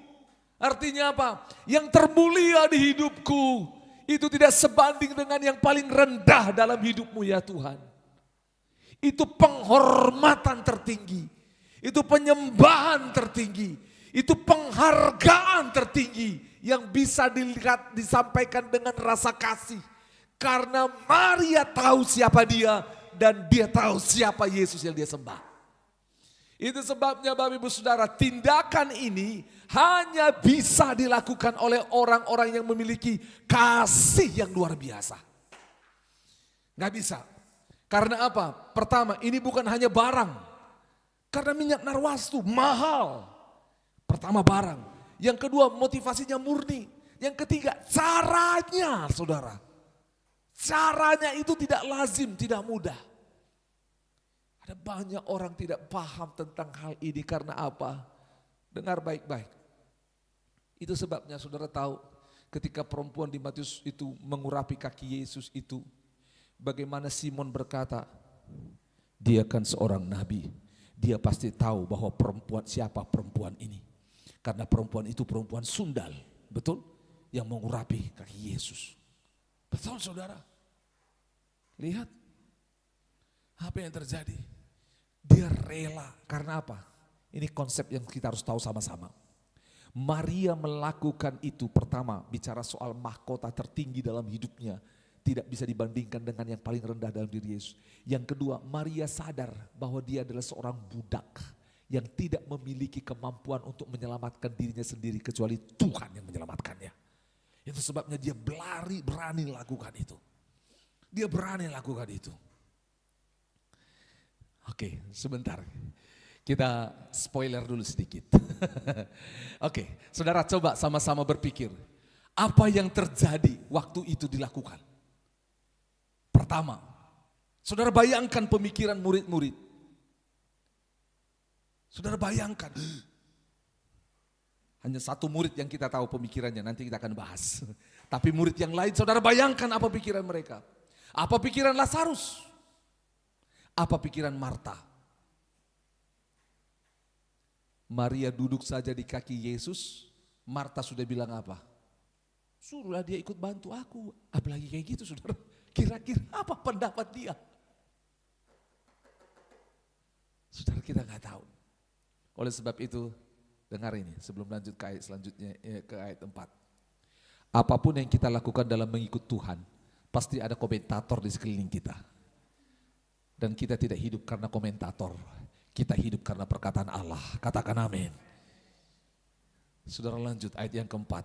Artinya apa? Yang termulia di hidupku itu tidak sebanding dengan yang paling rendah dalam hidupmu ya Tuhan. Itu penghormatan tertinggi. Itu penyembahan tertinggi. Itu penghargaan tertinggi yang bisa dilihat, disampaikan dengan rasa kasih. Karena Maria tahu siapa dia dan dia tahu siapa Yesus yang dia sembah. Itu sebabnya Bapak Ibu Saudara, tindakan ini hanya bisa dilakukan oleh orang-orang yang memiliki kasih yang luar biasa. Gak bisa. Karena apa? Pertama, ini bukan hanya barang. Karena minyak narwastu mahal. Pertama barang. Yang kedua motivasinya murni. Yang ketiga caranya saudara. Caranya itu tidak lazim, tidak mudah. Ada banyak orang tidak paham tentang hal ini karena apa? Dengar baik-baik. Itu sebabnya saudara tahu ketika perempuan di Matius itu mengurapi kaki Yesus itu. Bagaimana Simon berkata, dia kan seorang nabi. Dia pasti tahu bahwa siapa perempuan ini. Karena perempuan itu perempuan sundal, betul? Yang mengurapi kaki Yesus. Betul saudara. Lihat apa yang terjadi. Dia rela. Karena apa? Ini konsep yang kita harus tahu sama-sama. Maria melakukan itu pertama bicara soal mahkota tertinggi dalam hidupnya. Tidak bisa dibandingkan dengan yang paling rendah dalam diri Yesus. Yang kedua, Maria sadar bahwa dia adalah seorang budak yang tidak memiliki kemampuan untuk menyelamatkan dirinya sendiri kecuali Tuhan yang menyelamatkannya. Itu sebabnya dia berani lakukan itu. Dia berani lakukan itu. Oke, sebentar. Kita spoiler dulu sedikit. Oke, saudara coba sama-sama berpikir. Apa yang terjadi waktu itu dilakukan? Pertama, saudara bayangkan pemikiran murid-murid. Saudara bayangkan. Hanya satu murid yang kita tahu pemikirannya, nanti kita akan bahas. Tapi murid yang lain, saudara bayangkan apa pikiran mereka. Apa pikiran Lazarus? Apa pikiran Marta? Maria duduk saja di kaki Yesus, Marta sudah bilang apa? Suruhlah dia ikut bantu aku. Apalagi kayak gitu saudara. Kira-kira apa pendapat dia? Saudara kita nggak tahu. Oleh sebab itu, dengar ini sebelum lanjut ke ayat selanjutnya, ke ayat 4. Apapun yang kita lakukan dalam mengikut Tuhan, pasti ada komentator di sekeliling kita. Dan kita tidak hidup karena komentator, kita hidup karena perkataan Allah. Katakan amin. Saudara lanjut ayat yang keempat.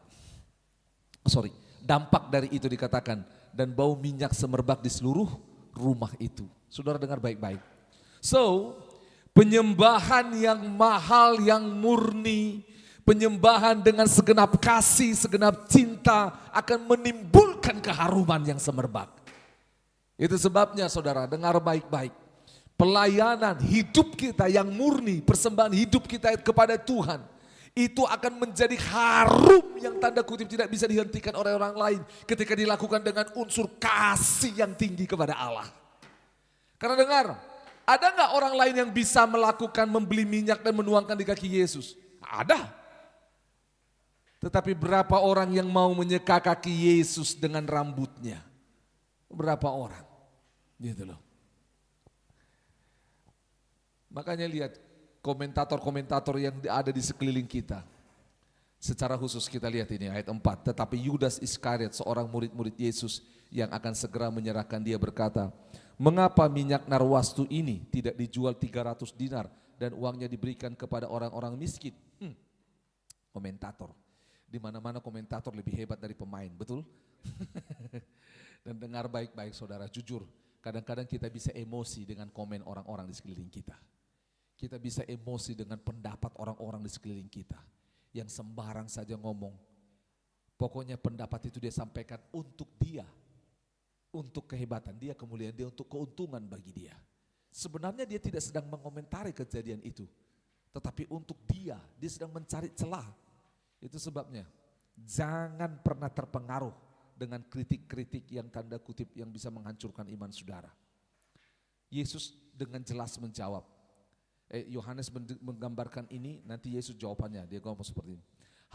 Dampak dari itu dikatakan, dan bau minyak semerbak di seluruh rumah itu. Saudara dengar baik-baik. So, penyembahan yang mahal, yang murni, penyembahan dengan segenap kasih, segenap cinta akan menimbulkan keharuman yang semerbak. Itu sebabnya saudara dengar baik-baik. Pelayanan hidup kita yang murni, persembahan hidup kita kepada Tuhan, itu akan menjadi harum yang tanda kutip tidak bisa dihentikan oleh orang lain ketika dilakukan dengan unsur kasih yang tinggi kepada Allah. Karena dengar, ada nggak orang lain yang bisa melakukan membeli minyak dan menuangkan di kaki Yesus? Ada. Tetapi berapa orang yang mau menyeka kaki Yesus dengan rambutnya? Berapa orang? Gitu loh. Makanya lihat komentator-komentator yang ada di sekeliling kita. Secara khusus kita lihat ini ayat 4. Tetapi Yudas Iskariot, seorang murid-murid Yesus yang akan segera menyerahkan dia berkata, mengapa minyak narwastu ini tidak dijual 300 dinar dan uangnya diberikan kepada orang-orang miskin? Komentator. Di mana-mana komentator lebih hebat dari pemain, betul? Dan dengar baik-baik saudara, jujur. Kadang-kadang kita bisa emosi dengan komen orang-orang di sekeliling kita. Kita bisa emosi dengan pendapat orang-orang di sekeliling kita yang sembarang saja ngomong. Pokoknya pendapat itu dia sampaikan untuk dia, untuk kehebatan dia, kemuliaan dia, untuk keuntungan bagi dia. Sebenarnya dia tidak sedang mengomentari kejadian itu, tetapi untuk dia sedang mencari celah. Itu sebabnya jangan pernah terpengaruh dengan kritik-kritik yang tanda kutip yang bisa menghancurkan iman saudara. Yesus dengan jelas menjawab. Yohanes menggambarkan ini, nanti Yesus jawabannya, dia ngomong seperti ini.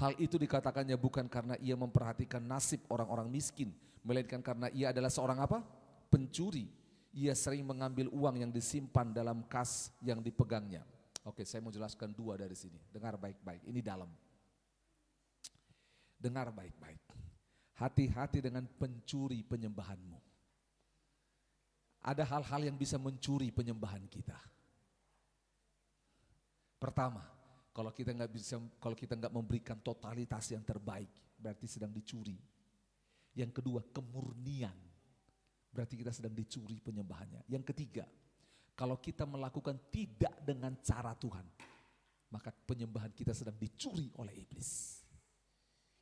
Hal itu dikatakannya bukan karena ia memperhatikan nasib orang-orang miskin, melainkan karena ia adalah seorang apa? Pencuri. Ia sering mengambil uang yang disimpan dalam kas yang dipegangnya. Oke, saya mau jelaskan dua dari sini. Dengar baik-baik, ini dalam. Dengar baik-baik. Hati-hati dengan pencuri penyembahanmu. Ada hal-hal yang bisa mencuri penyembahan kita. Pertama, kalau kita nggak memberikan totalitas yang terbaik, berarti sedang dicuri. Yang kedua, kemurnian, berarti kita sedang dicuri penyembahannya. Yang ketiga, kalau kita melakukan tidak dengan cara Tuhan, maka penyembahan kita sedang dicuri oleh iblis.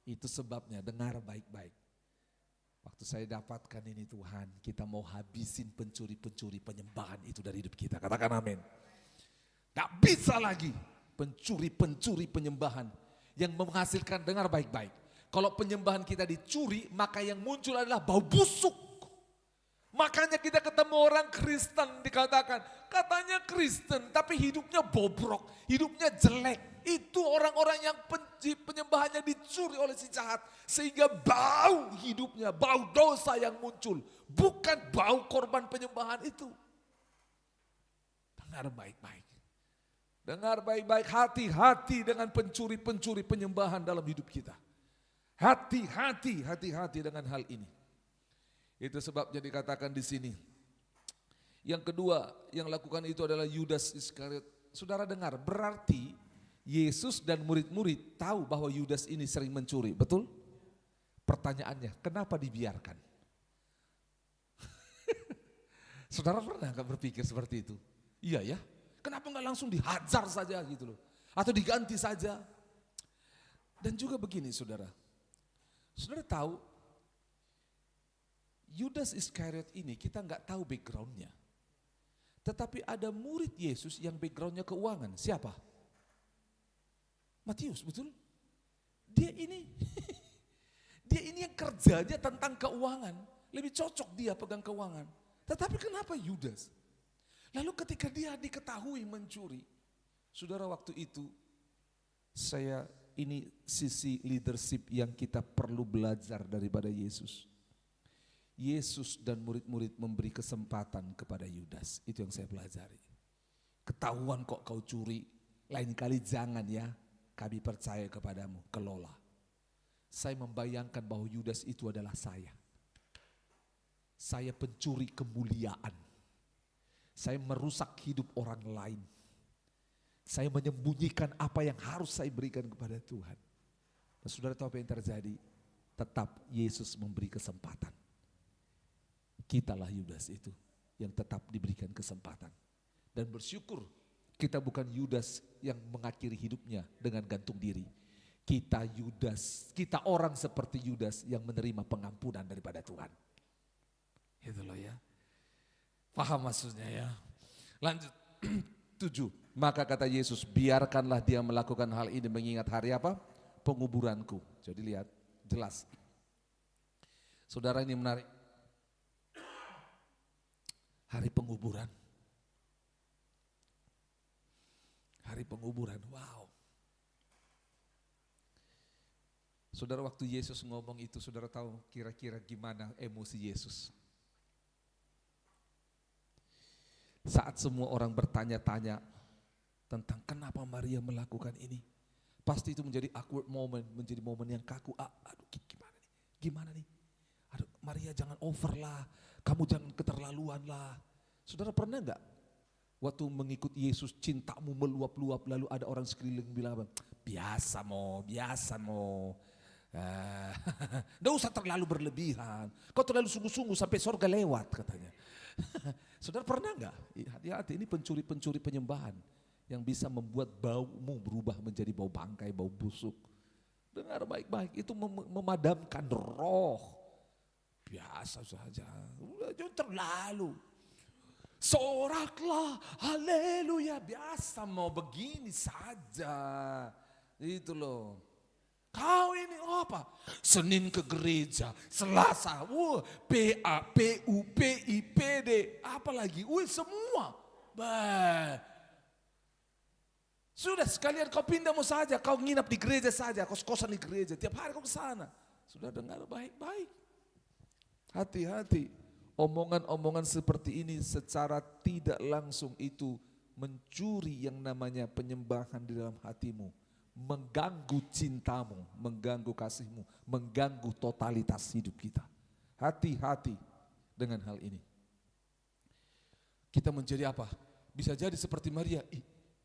Itu sebabnya dengar baik-baik. Waktu saya dapatkan ini Tuhan, kita mau habisin pencuri-pencuri penyembahan itu dari hidup kita. Katakan amin. Gak bisa lagi pencuri-pencuri penyembahan yang menghasilkan, dengar baik-baik. Kalau penyembahan kita dicuri, maka yang muncul adalah bau busuk. Makanya kita ketemu orang Kristen dikatakan, katanya Kristen tapi hidupnya bobrok, hidupnya jelek. Itu orang-orang yang penyembahannya dicuri oleh si jahat. Sehingga bau hidupnya, bau dosa yang muncul. Bukan bau korban penyembahan itu. Dengar baik-baik. Dengar baik-baik, hati-hati dengan pencuri-pencuri penyembahan dalam hidup kita. Hati-hati dengan hal ini. Itu sebabnya dikatakan di sini. Yang kedua yang lakukan itu adalah Yudas Iskariot. Saudara dengar, berarti Yesus dan murid-murid tahu bahwa Yudas ini sering mencuri, betul? Pertanyaannya, kenapa dibiarkan? Saudara pernah gak berpikir seperti itu? Iya ya, kenapa gak langsung dihajar saja gitu loh? Atau diganti saja? Dan juga begini saudara, saudara tahu Yudas Iskariot ini kita gak tahu backgroundnya. Tetapi ada murid Yesus yang backgroundnya keuangan, siapa? Matius, betul? Dia ini yang kerjanya tentang keuangan. Lebih cocok dia pegang keuangan. Tetapi kenapa Yudas? Lalu ketika dia diketahui mencuri. Saudara, waktu itu ini sisi leadership yang kita perlu belajar daripada Yesus. Yesus dan murid-murid memberi kesempatan kepada Yudas. Itu yang saya pelajari. Ketahuan kok kau curi, lain kali jangan ya. Kami percaya kepadamu, kelola. Saya membayangkan bahwa Yudas itu adalah saya. Saya pencuri kemuliaan. Saya merusak hidup orang lain. Saya menyembunyikan apa yang harus saya berikan kepada Tuhan. Dan saudara tahu apa yang terjadi? Tetap Yesus memberi kesempatan. Kitalah Yudas itu yang tetap diberikan kesempatan. Dan bersyukur kita bukan Yudas yang mengakhiri hidupnya dengan gantung diri. Kita Yudas, kita orang seperti Yudas yang menerima pengampunan daripada Tuhan. Itu loh ya. Paham maksudnya ya. Lanjut 7. Maka kata Yesus, biarkanlah dia melakukan hal ini mengingat hari apa? Penguburanku. Jadi lihat, jelas. Saudara, ini menarik. Hari penguburan. Hari penguburan, wow. Saudara, waktu Yesus ngomong itu, saudara tahu kira-kira gimana emosi Yesus? Saat semua orang bertanya-tanya tentang kenapa Maria melakukan ini, pasti itu menjadi awkward moment, menjadi momen yang kaku. Aduh, gimana nih? Aduh, Maria jangan over lah, kamu jangan keterlaluan lah. Saudara pernah enggak waktu mengikut Yesus cintamu meluap-luap, lalu ada orang sekeliling bilang apa? Biasa mo. Nggak usah terlalu berlebihan, kau terlalu sungguh-sungguh sampai surga lewat katanya. Saudara pernah enggak? Hati-hati, ini pencuri-pencuri penyembahan yang bisa membuat baumu berubah menjadi bau bangkai, bau busuk. Dengar baik-baik, itu memadamkan roh. Biasa saja, jangan terlalu. Soraklah, haleluya, biasa mau begini saja. Itu loh. Kau ini apa? Senin ke gereja, Selasa, PA, PU, PI, PD, apalagi, semua. Sudah sekalian kau pindah mau saja, kau nginap di gereja saja, kos-kosan di gereja, tiap hari kau ke sana. Sudah dengar baik-baik. Hati-hati, omongan-omongan seperti ini secara tidak langsung itu mencuri yang namanya penyembahan di dalam hatimu. Mengganggu cintamu, mengganggu kasihmu, mengganggu totalitas hidup kita. Hati-hati dengan hal ini. Kita menjadi apa? Bisa jadi seperti Maria.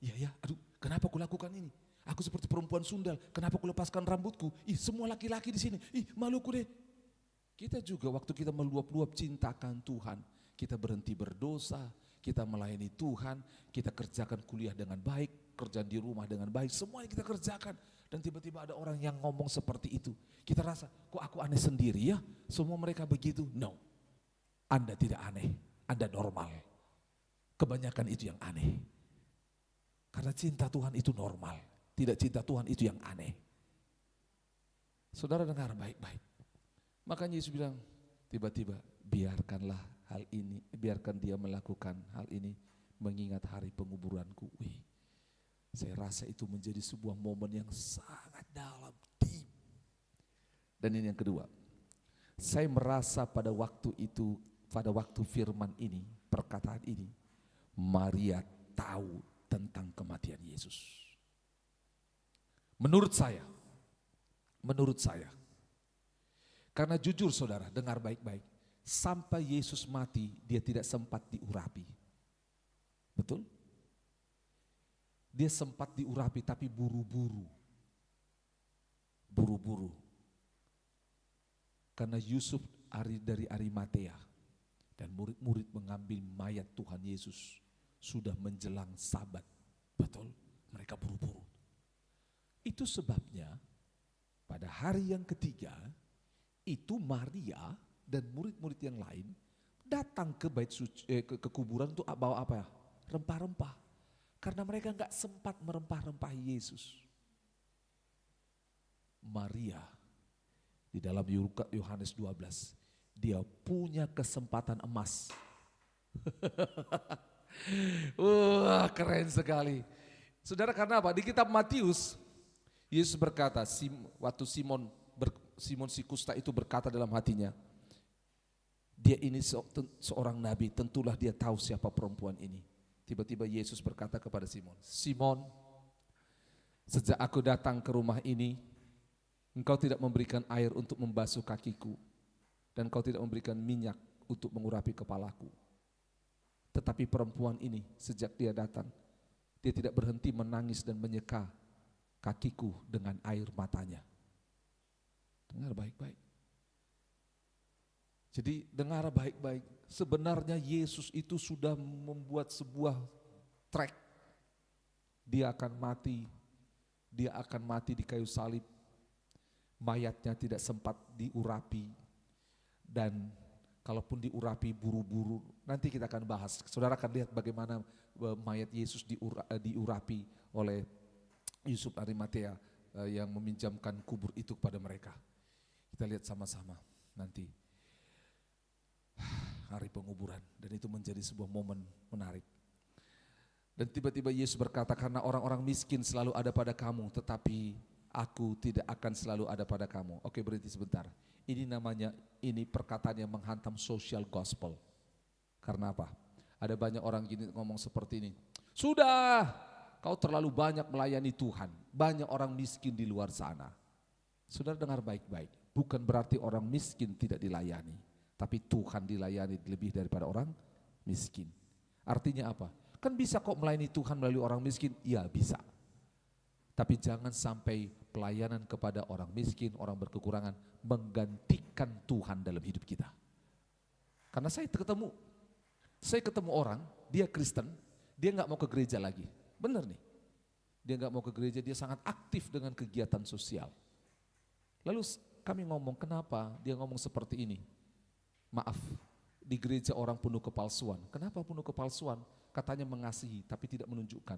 Iya ya, aduh kenapa aku lakukan ini? Aku seperti perempuan sundal, kenapa aku lepaskan rambutku? Semua laki-laki di sini, maluku deh. Kita juga waktu kita meluap-luap cintakan Tuhan, kita berhenti berdosa, kita melayani Tuhan, kita kerjakan kuliah dengan baik, kerjaan di rumah dengan baik, semuanya kita kerjakan. Dan tiba-tiba ada orang yang ngomong seperti itu. Kita rasa, kok aku aneh sendiri ya? Semua mereka begitu. No, Anda tidak aneh, Anda normal. Kebanyakan itu yang aneh. Karena cinta Tuhan itu normal, tidak cinta Tuhan itu yang aneh. Saudara dengar baik-baik. Makanya Yesus bilang, tiba-tiba biarkanlah hal ini, biarkan dia melakukan hal ini mengingat hari penguburanku. Saya rasa itu menjadi sebuah momen yang sangat dalam, deep. Dan ini yang kedua, saya merasa pada waktu itu, pada waktu firman ini, perkataan ini, Maria tahu tentang kematian Yesus. Menurut saya, karena jujur saudara, dengar baik-baik, sampai Yesus mati dia tidak sempat diurapi. Betul? Dia sempat diurapi tapi buru-buru. Karena Yusuf dari Arimatea dan murid-murid mengambil mayat Tuhan Yesus sudah menjelang Sabat. Betul? Mereka buru-buru. Itu sebabnya pada hari yang ketiga itu Maria dan murid-murid yang lain datang ke bait suci, ke kuburan untuk bawa apa ya? Rempah-rempah. Karena mereka enggak sempat merempah-rempah Yesus. Maria di dalam Yohanes 12, dia punya kesempatan emas. Wah, keren sekali. Saudara, karena apa? Di kitab Matius, Yesus berkata, waktu Simon si Kusta itu berkata dalam hatinya, dia ini seorang nabi, tentulah dia tahu siapa perempuan ini. Tiba-tiba Yesus berkata kepada Simon, Simon, sejak aku datang ke rumah ini, engkau tidak memberikan air untuk membasuh kakiku, dan engkau tidak memberikan minyak untuk mengurapi kepalaku. Tetapi perempuan ini sejak dia datang, dia tidak berhenti menangis dan menyeka kakiku dengan air matanya. Dengar baik-baik. Jadi dengar baik-baik, sebenarnya Yesus itu sudah membuat sebuah track. Dia akan mati di kayu salib. Mayatnya tidak sempat diurapi, dan kalaupun diurapi buru-buru, nanti kita akan bahas. Saudara akan lihat bagaimana mayat Yesus diurapi oleh Yusuf Arimatea yang meminjamkan kubur itu kepada mereka. Kita lihat sama-sama nanti hari penguburan, dan itu menjadi sebuah momen menarik. Dan tiba-tiba Yesus berkata, karena orang-orang miskin selalu ada pada kamu, tetapi aku tidak akan selalu ada pada kamu. Oke, berhenti sebentar. Ini perkataan yang menghantam social gospel. Karena apa? Ada banyak orang gini ngomong seperti ini. Sudah, kau terlalu banyak melayani Tuhan. Banyak orang miskin di luar sana. Saudara dengar baik-baik. Bukan berarti orang miskin tidak dilayani. Tapi Tuhan dilayani lebih daripada orang miskin. Artinya apa? Kan bisa kok melayani Tuhan melalui orang miskin? Iya bisa. Tapi jangan sampai pelayanan kepada orang miskin, orang berkekurangan menggantikan Tuhan dalam hidup kita. Karena saya ketemu orang, dia Kristen, dia gak mau ke gereja lagi. Benar nih, dia gak mau ke gereja, dia sangat aktif dengan kegiatan sosial. Lalu kami ngomong, kenapa dia ngomong seperti ini? Maaf, di gereja orang penuh kepalsuan. Kenapa penuh kepalsuan? Katanya mengasihi tapi tidak menunjukkan.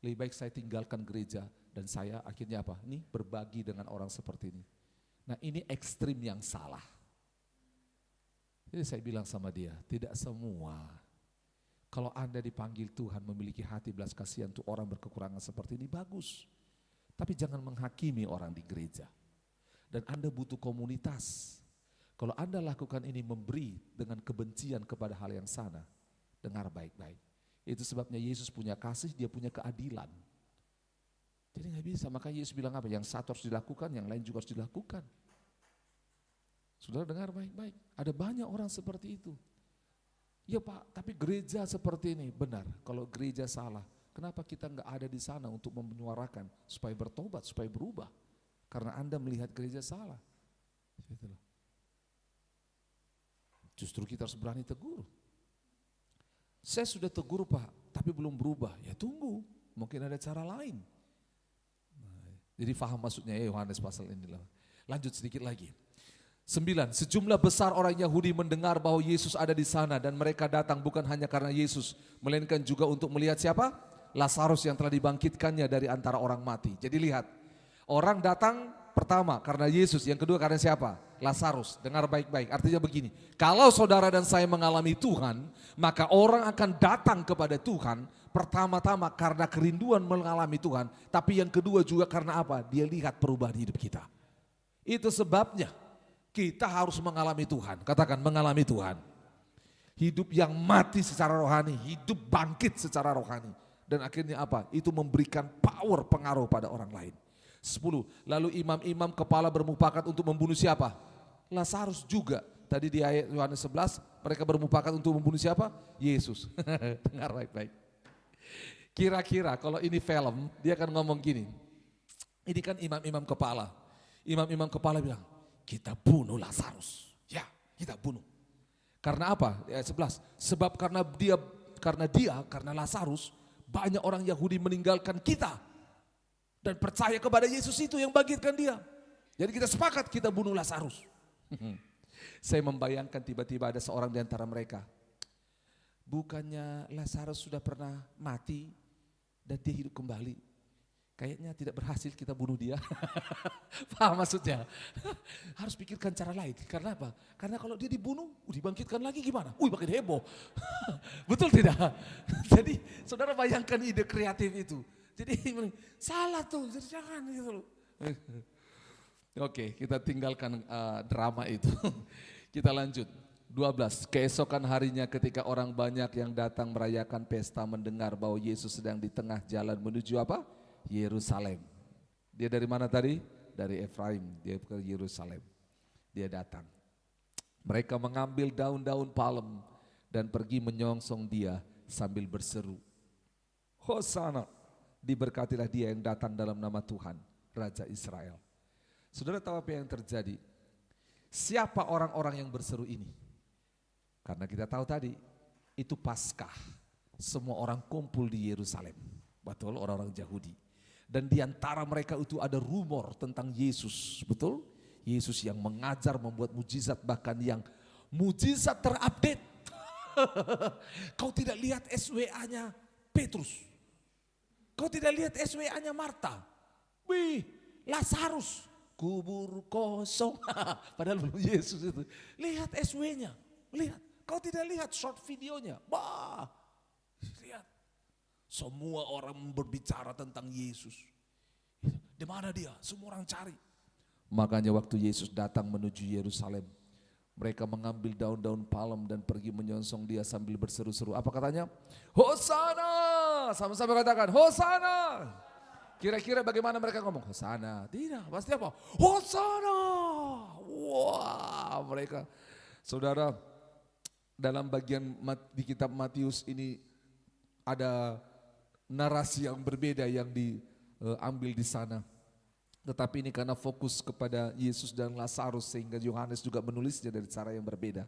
Lebih baik saya tinggalkan gereja dan saya akhirnya apa? Nih berbagi dengan orang seperti ini. Nah ini ekstrim yang salah. Jadi saya bilang sama dia, tidak semua. Kalau Anda dipanggil Tuhan memiliki hati belas kasihan untuk orang berkekurangan seperti ini, bagus. Tapi jangan menghakimi orang di gereja. Dan Anda butuh komunitas. Kalau Anda lakukan ini memberi dengan kebencian kepada hal yang sana, dengar baik-baik. Itu sebabnya Yesus punya kasih, dia punya keadilan. Jadi gak bisa, makanya Yesus bilang apa? Yang satu harus dilakukan, yang lain juga harus dilakukan. Saudara dengar baik-baik, ada banyak orang seperti itu. Ya Pak, tapi gereja seperti ini, benar. Kalau gereja salah, kenapa kita gak ada di sana untuk menyuarakan supaya bertobat, supaya berubah? Karena Anda melihat gereja salah. Itulah. Justru kita harus berani tegur. Saya sudah tegur Pak, tapi belum berubah. Ya tunggu, mungkin ada cara lain. Jadi paham maksudnya Yohanes pasal ini. Lanjut sedikit lagi. 9, sejumlah besar orang Yahudi mendengar bahwa Yesus ada di sana dan mereka datang bukan hanya karena Yesus, melainkan juga untuk melihat siapa? Lazarus yang telah dibangkitkannya dari antara orang mati. Jadi lihat, orang datang pertama karena Yesus, yang kedua karena siapa? Lazarus. Dengar baik-baik, artinya begini, kalau saudara dan saya mengalami Tuhan, maka orang akan datang kepada Tuhan Pertama-tama karena kerinduan mengalami Tuhan, tapi yang kedua juga karena apa? Dia lihat perubahan hidup kita. Itu sebabnya kita harus mengalami Tuhan. Katakan mengalami Tuhan. Hidup yang mati secara rohani, hidup bangkit secara rohani. Dan akhirnya apa? Itu memberikan power pengaruh pada orang lain. 10. Lalu imam-imam kepala bermufakat untuk membunuh siapa? Lazarus juga. Tadi di ayat Yohanes 11 mereka bermufakat untuk membunuh siapa? Yesus. Dengar baik-baik. Kira-kira kalau ini film, dia akan ngomong gini. Ini kan imam-imam kepala. Imam-imam kepala bilang, kita bunuh Lazarus. Ya, kita bunuh. Karena apa? Ayat 11. Sebab karena Lazarus, banyak orang Yahudi meninggalkan kita. Dan percaya kepada Yesus itu yang bangkitkan dia. Jadi kita sepakat kita bunuh Lazarus. Saya membayangkan tiba-tiba ada seorang di antara mereka. Bukannya Lazarus sudah pernah mati dan dia hidup kembali. Kayaknya tidak berhasil kita bunuh dia. Paham maksudnya? Harus pikirkan cara lain. Karena apa? Karena kalau dia dibunuh, dibangkitkan lagi gimana? Makin heboh. Betul tidak? Jadi saudara bayangkan ide kreatif itu. Jadi salah tuh, jadi jangan gitu loh. Oke, kita tinggalkan drama itu. Kita lanjut. 12. Keesokan harinya ketika orang banyak yang datang merayakan pesta mendengar bahwa Yesus sedang di tengah jalan menuju apa? Yerusalem. Dia dari mana tadi? Dari Efraim, dia ke Yerusalem. Dia datang. Mereka mengambil daun-daun palem dan pergi menyongsong dia sambil berseru, Hosana, diberkatilah dia yang datang dalam nama Tuhan, Raja Israel. Saudara tahu apa yang terjadi? Siapa orang-orang yang berseru ini? Karena kita tahu tadi, itu Paskah. Semua orang kumpul di Yerusalem. Betul, orang-orang Yahudi. Dan di antara mereka itu ada rumor tentang Yesus. Betul? Yesus yang mengajar, membuat mujizat, bahkan yang mujizat terupdate. Kau tidak lihat SWA-nya Petrus. Kau tidak lihat SWA-nya Marta. Wih, Lazarus, kubur kosong. Padahal belum Yesus itu. Lihat SW-nya, lihat. Kau tidak lihat short videonya. Bah, lihat. Semua orang berbicara tentang Yesus. Di mana dia? Semua orang cari. Makanya waktu Yesus datang menuju Yerusalem, mereka mengambil daun-daun palem dan pergi menyongsong dia sambil berseru-seru. Apa katanya? Hosana! Sama-sama katakan, Hosana! Kira-kira bagaimana mereka ngomong? Hosana. Tidak, pasti apa? Hosana! Wah, mereka. Saudara, dalam bagian di kitab Matius ini ada narasi yang berbeda yang diambil di sana. Tetapi ini karena fokus kepada Yesus dan Lazarus sehingga Yohanes juga menulisnya dari cara yang berbeda.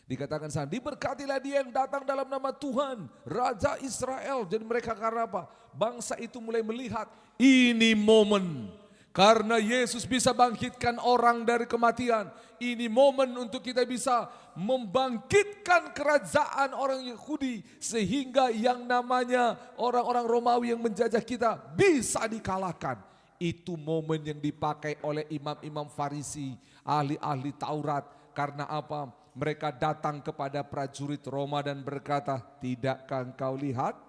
Dikatakan sana, diberkatilah dia yang datang dalam nama Tuhan, Raja Israel. Jadi mereka karena apa? Bangsa itu mulai melihat ini momen. Karena Yesus bisa bangkitkan orang dari kematian. Ini momen untuk kita bisa membangkitkan kerajaan orang Yahudi. Sehingga yang namanya orang-orang Romawi yang menjajah kita bisa dikalahkan. Itu momen yang dipakai oleh imam-imam Farisi, ahli-ahli Taurat. Karena apa? Mereka datang kepada prajurit Roma dan berkata, tidakkah engkau lihat?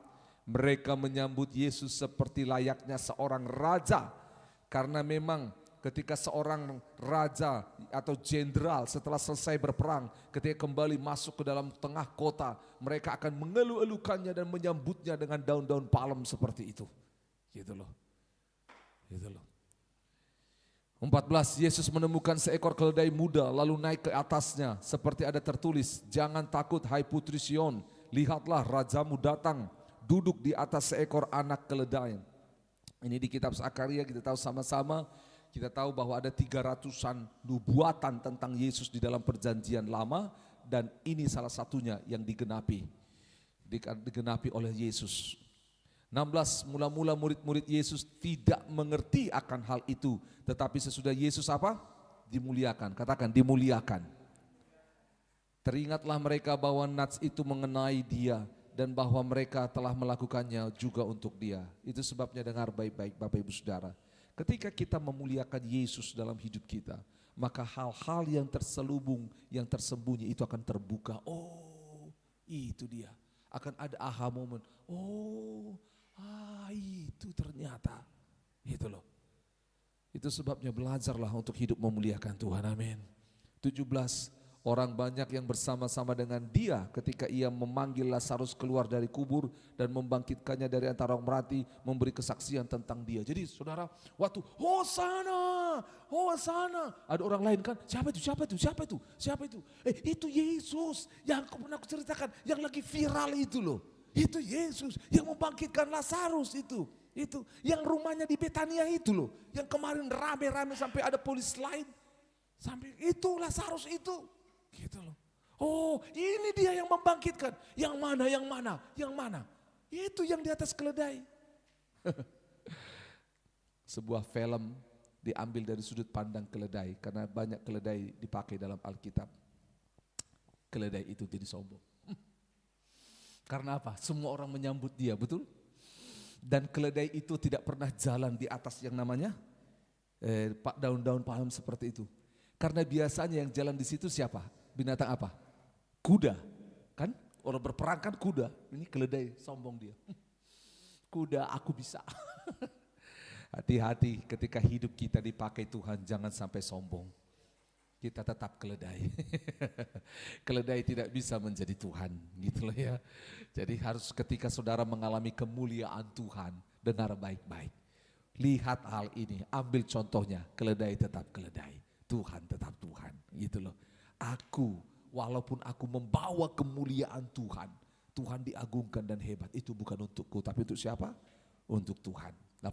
Mereka menyambut Yesus seperti layaknya seorang raja. Karena memang ketika seorang raja atau jenderal setelah selesai berperang, ketika kembali masuk ke dalam tengah kota, mereka akan mengeluh-elukannya dan menyambutnya dengan daun-daun palem seperti itu. Gitu loh. Gitu loh. 14, Yesus menemukan seekor keledai muda lalu naik ke atasnya seperti ada tertulis, jangan takut hai putri Sion, lihatlah rajamu datang duduk di atas seekor anak keledai. Ini di kitab Zakaria kita tahu sama-sama, kita tahu bahwa ada 300-an nubuatan tentang Yesus di dalam perjanjian lama dan ini salah satunya yang digenapi oleh Yesus. 16, mula-mula murid-murid Yesus tidak mengerti akan hal itu, tetapi sesudah Yesus apa? Dimuliakan, katakan dimuliakan. Teringatlah mereka bahwa nats itu mengenai dia dan bahwa mereka telah melakukannya juga untuk dia. Itu sebabnya dengar baik-baik Bapak Ibu Saudara. Ketika kita memuliakan Yesus dalam hidup kita, maka hal-hal yang terselubung, yang tersembunyi itu akan terbuka. Oh, itu dia. Akan ada aha moment. Oh, itu ternyata. Itu loh. Itu sebabnya belajarlah untuk hidup memuliakan Tuhan. Amin. 17, orang banyak yang bersama-sama dengan dia ketika ia memanggil Lazarus keluar dari kubur dan membangkitkannya dari antara orang mati, memberi kesaksian tentang dia. Jadi saudara, waktu Hosana, Hosana, ada orang lain kan, siapa itu, siapa itu, siapa itu, siapa itu? Itu Yesus yang pernah aku ceritakan, yang lagi viral itu loh. Itu Yesus yang membangkitkan Lazarus itu. Itu yang rumahnya di Betania itu loh, yang kemarin rame-rame sampai ada polisi lain. Sampai itu Lazarus itu. Gitu loh. Oh, ini dia yang membangkitkan. Yang mana, yang mana, yang mana? Itu yang di atas keledai. Sebuah film diambil dari sudut pandang keledai, karena banyak keledai dipakai dalam Alkitab. Keledai itu jadi sombong. Karena apa? Semua orang menyambut dia, betul? Dan keledai itu tidak pernah jalan di atas yang namanya daun-daun palem seperti itu. Karena biasanya yang jalan di situ siapa? Binatang apa? Kuda, kan? Orang berperang kan kuda. Ini keledai, sombong dia. Kuda, aku bisa. Hati-hati ketika hidup kita dipakai Tuhan, jangan sampai sombong. Kita tetap keledai. Keledai tidak bisa menjadi Tuhan, gitu loh ya. Jadi harus ketika saudara mengalami kemuliaan Tuhan, dengar baik-baik. Lihat hal ini, ambil contohnya, keledai tetap keledai. Tuhan tetap Tuhan, gitu loh. Aku, walaupun aku membawa kemuliaan Tuhan, Tuhan diagungkan dan hebat, itu bukan untukku, tapi untuk siapa? Untuk Tuhan. 18,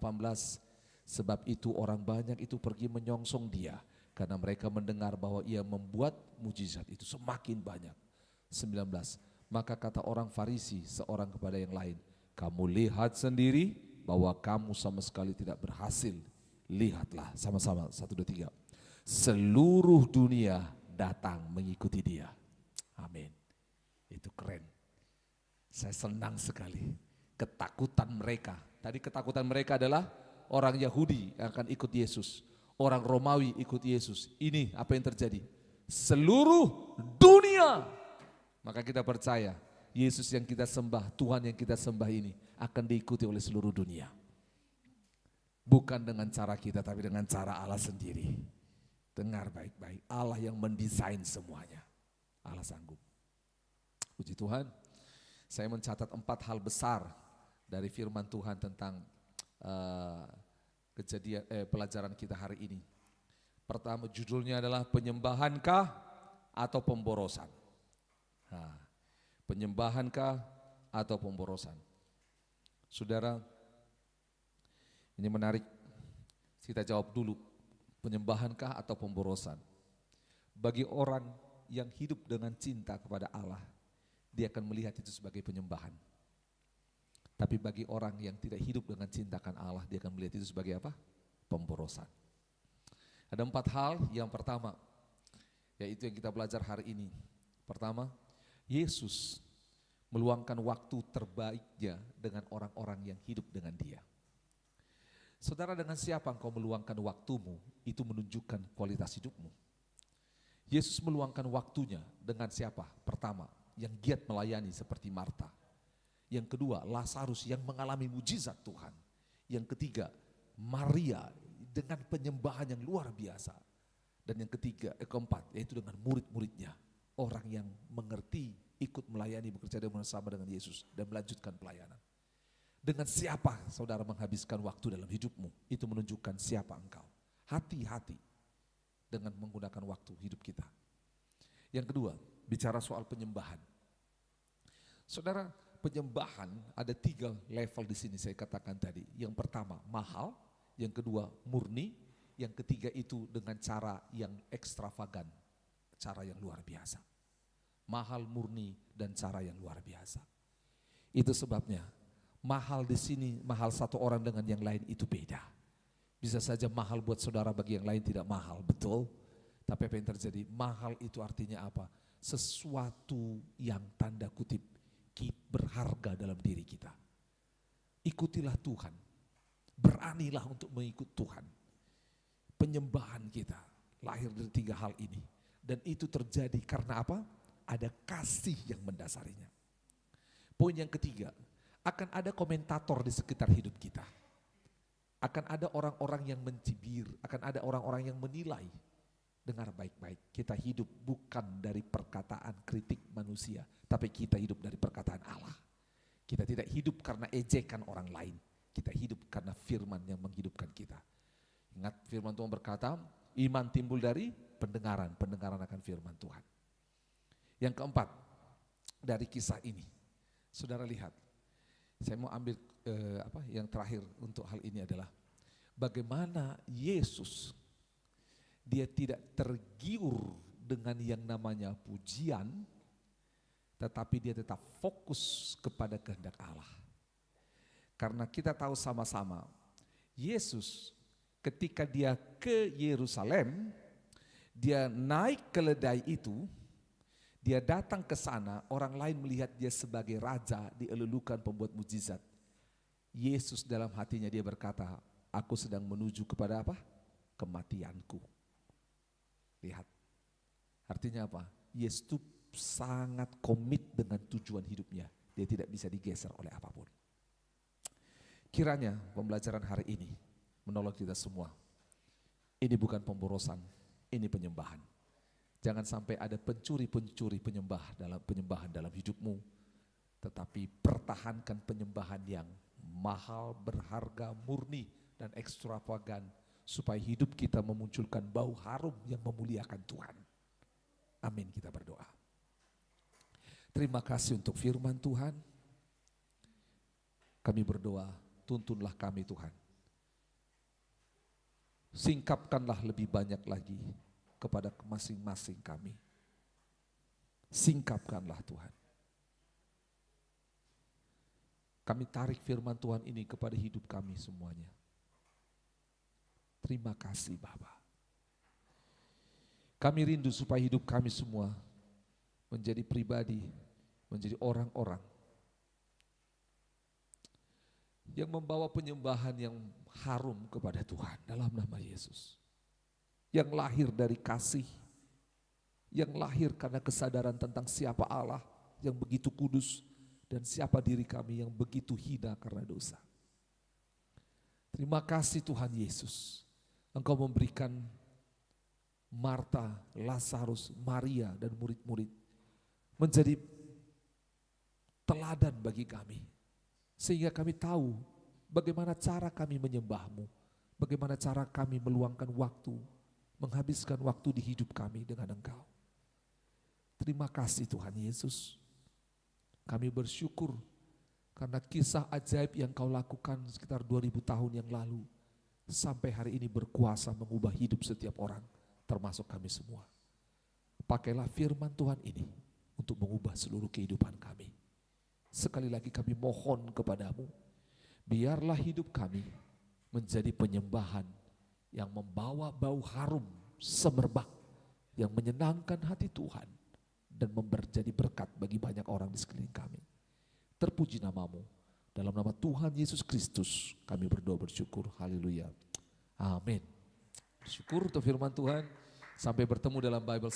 sebab itu orang banyak itu pergi menyongsong dia, karena mereka mendengar bahwa ia membuat mujizat itu semakin banyak. 19, maka kata orang Farisi seorang kepada yang lain, kamu lihat sendiri bahwa kamu sama sekali tidak berhasil. Lihatlah sama-sama, 1, 2, 3. Seluruh dunia datang mengikuti dia. Amin. Itu keren. Saya senang sekali. Ketakutan mereka. Tadi ketakutan mereka adalah orang Yahudi yang akan ikut Yesus. Orang Romawi ikut Yesus. Ini apa yang terjadi? Seluruh dunia. Maka kita percaya Yesus yang kita sembah, Tuhan yang kita sembah ini akan diikuti oleh seluruh dunia. Bukan dengan cara kita, tapi dengan cara Allah sendiri. Dengar baik-baik, Allah yang mendesain semuanya. Allah sanggup. Puji Tuhan, saya mencatat 4 hal besar dari firman Tuhan tentang pelajaran kita hari ini. Pertama, judulnya adalah penyembahankah atau pemborosan? Penyembahankah atau pemborosan? Saudara, ini menarik. Kita jawab dulu. Penyembahankah atau pemborosan? Bagi orang yang hidup dengan cinta kepada Allah, dia akan melihat itu sebagai penyembahan. Tapi bagi orang yang tidak hidup dengan cintakan Allah, dia akan melihat itu sebagai apa? Pemborosan. Ada 4 hal. Yang pertama, yaitu yang kita belajar hari ini. Pertama, Yesus meluangkan waktu terbaiknya dengan orang-orang yang hidup dengan dia. Saudara, dengan siapa engkau meluangkan waktumu, itu menunjukkan kualitas hidupmu. Yesus meluangkan waktunya dengan siapa? Pertama, yang giat melayani seperti Marta. Yang kedua, Lazarus yang mengalami mujizat Tuhan. Yang ketiga, Maria dengan penyembahan yang luar biasa. Dan yang keempat, yaitu dengan murid-muridnya. Orang yang mengerti, ikut melayani, bekerja bersama dengan Yesus dan melanjutkan pelayanan. Dengan siapa saudara menghabiskan waktu dalam hidupmu, itu menunjukkan siapa engkau. Hati-hati dengan menggunakan waktu hidup kita. Yang kedua, bicara soal penyembahan. Saudara, penyembahan ada 3 level di sini saya katakan tadi. Yang pertama mahal, yang kedua murni, yang ketiga itu dengan cara yang ekstravagan, cara yang luar biasa. Mahal, murni, dan cara yang luar biasa. Itu sebabnya mahal di sini, mahal satu orang dengan yang lain itu beda. Bisa saja mahal buat saudara, bagi yang lain tidak mahal, betul? Tapi apa yang terjadi? Mahal itu artinya apa? Sesuatu yang tanda kutip berharga dalam diri kita. Ikutilah Tuhan, beranilah untuk mengikut Tuhan. Penyembahan kita lahir dari 3 hal ini. Dan itu terjadi karena apa? Ada kasih yang mendasarinya. Poin yang ketiga, akan ada komentator di sekitar hidup kita. Akan ada orang-orang yang mencibir, akan ada orang-orang yang menilai. Dengar baik-baik, kita hidup bukan dari perkataan kritik manusia, tapi kita hidup dari perkataan Allah. Kita tidak hidup karena ejekan orang lain, kita hidup karena firman yang menghidupkan kita. Ingat firman Tuhan berkata, iman timbul dari pendengaran, pendengaran akan firman Tuhan. Yang keempat, dari kisah ini, saudara lihat, saya mau ambil yang terakhir untuk hal ini adalah bagaimana Yesus, dia tidak tergiur dengan yang namanya pujian, tetapi dia tetap fokus kepada kehendak Allah. Karena kita tahu sama-sama, Yesus ketika dia ke Yerusalem, dia naik keledai itu, dia datang ke sana, orang lain melihat dia sebagai raja, dielukan pembuat mujizat. Yesus dalam hatinya dia berkata, aku sedang menuju kepada apa? Kematianku. Lihat, artinya apa? Yesus itu sangat komit dengan tujuan hidupnya. Dia tidak bisa digeser oleh apapun. Kiranya pembelajaran hari ini menolong kita semua. Ini bukan pemborosan, ini penyembahan. Jangan sampai ada pencuri-pencuri penyembahan dalam hidupmu. Tetapi pertahankan penyembahan yang mahal, berharga, murni, dan ekstravagan. Supaya hidup kita memunculkan bau harum yang memuliakan Tuhan. Amin, kita berdoa. Terima kasih untuk firman Tuhan. Kami berdoa, tuntunlah kami Tuhan. Singkapkanlah lebih banyak lagi kepada masing-masing kami. Singkapkanlah Tuhan. Kami tarik firman Tuhan ini kepada hidup kami semuanya. Terima kasih Bapa. Kami rindu supaya hidup kami semua menjadi pribadi, menjadi orang-orang yang membawa penyembahan yang harum kepada Tuhan dalam nama Yesus. Yang lahir dari kasih, yang lahir karena kesadaran tentang siapa Allah yang begitu kudus dan siapa diri kami yang begitu hina karena dosa. Terima kasih Tuhan Yesus. Engkau memberikan Marta, Lazarus, Maria dan murid-murid menjadi teladan bagi kami. Sehingga kami tahu bagaimana cara kami menyembah-Mu, bagaimana cara kami meluangkan waktu, menghabiskan waktu di hidup kami dengan Engkau. Terima kasih Tuhan Yesus. Kami bersyukur karena kisah ajaib yang Kau lakukan sekitar 2000 tahun yang lalu sampai hari ini berkuasa mengubah hidup setiap orang, termasuk kami semua. Pakailah firman Tuhan ini untuk mengubah seluruh kehidupan kami. Sekali lagi kami mohon kepadamu, biarlah hidup kami menjadi penyembahan yang membawa bau harum semerbak, yang menyenangkan hati Tuhan dan menjadi berkat bagi banyak orang di sekeliling kami. Terpuji namamu, dalam nama Tuhan Yesus Kristus kami berdoa bersyukur, haleluya, amin. Syukur untuk firman Tuhan. Sampai bertemu dalam Bible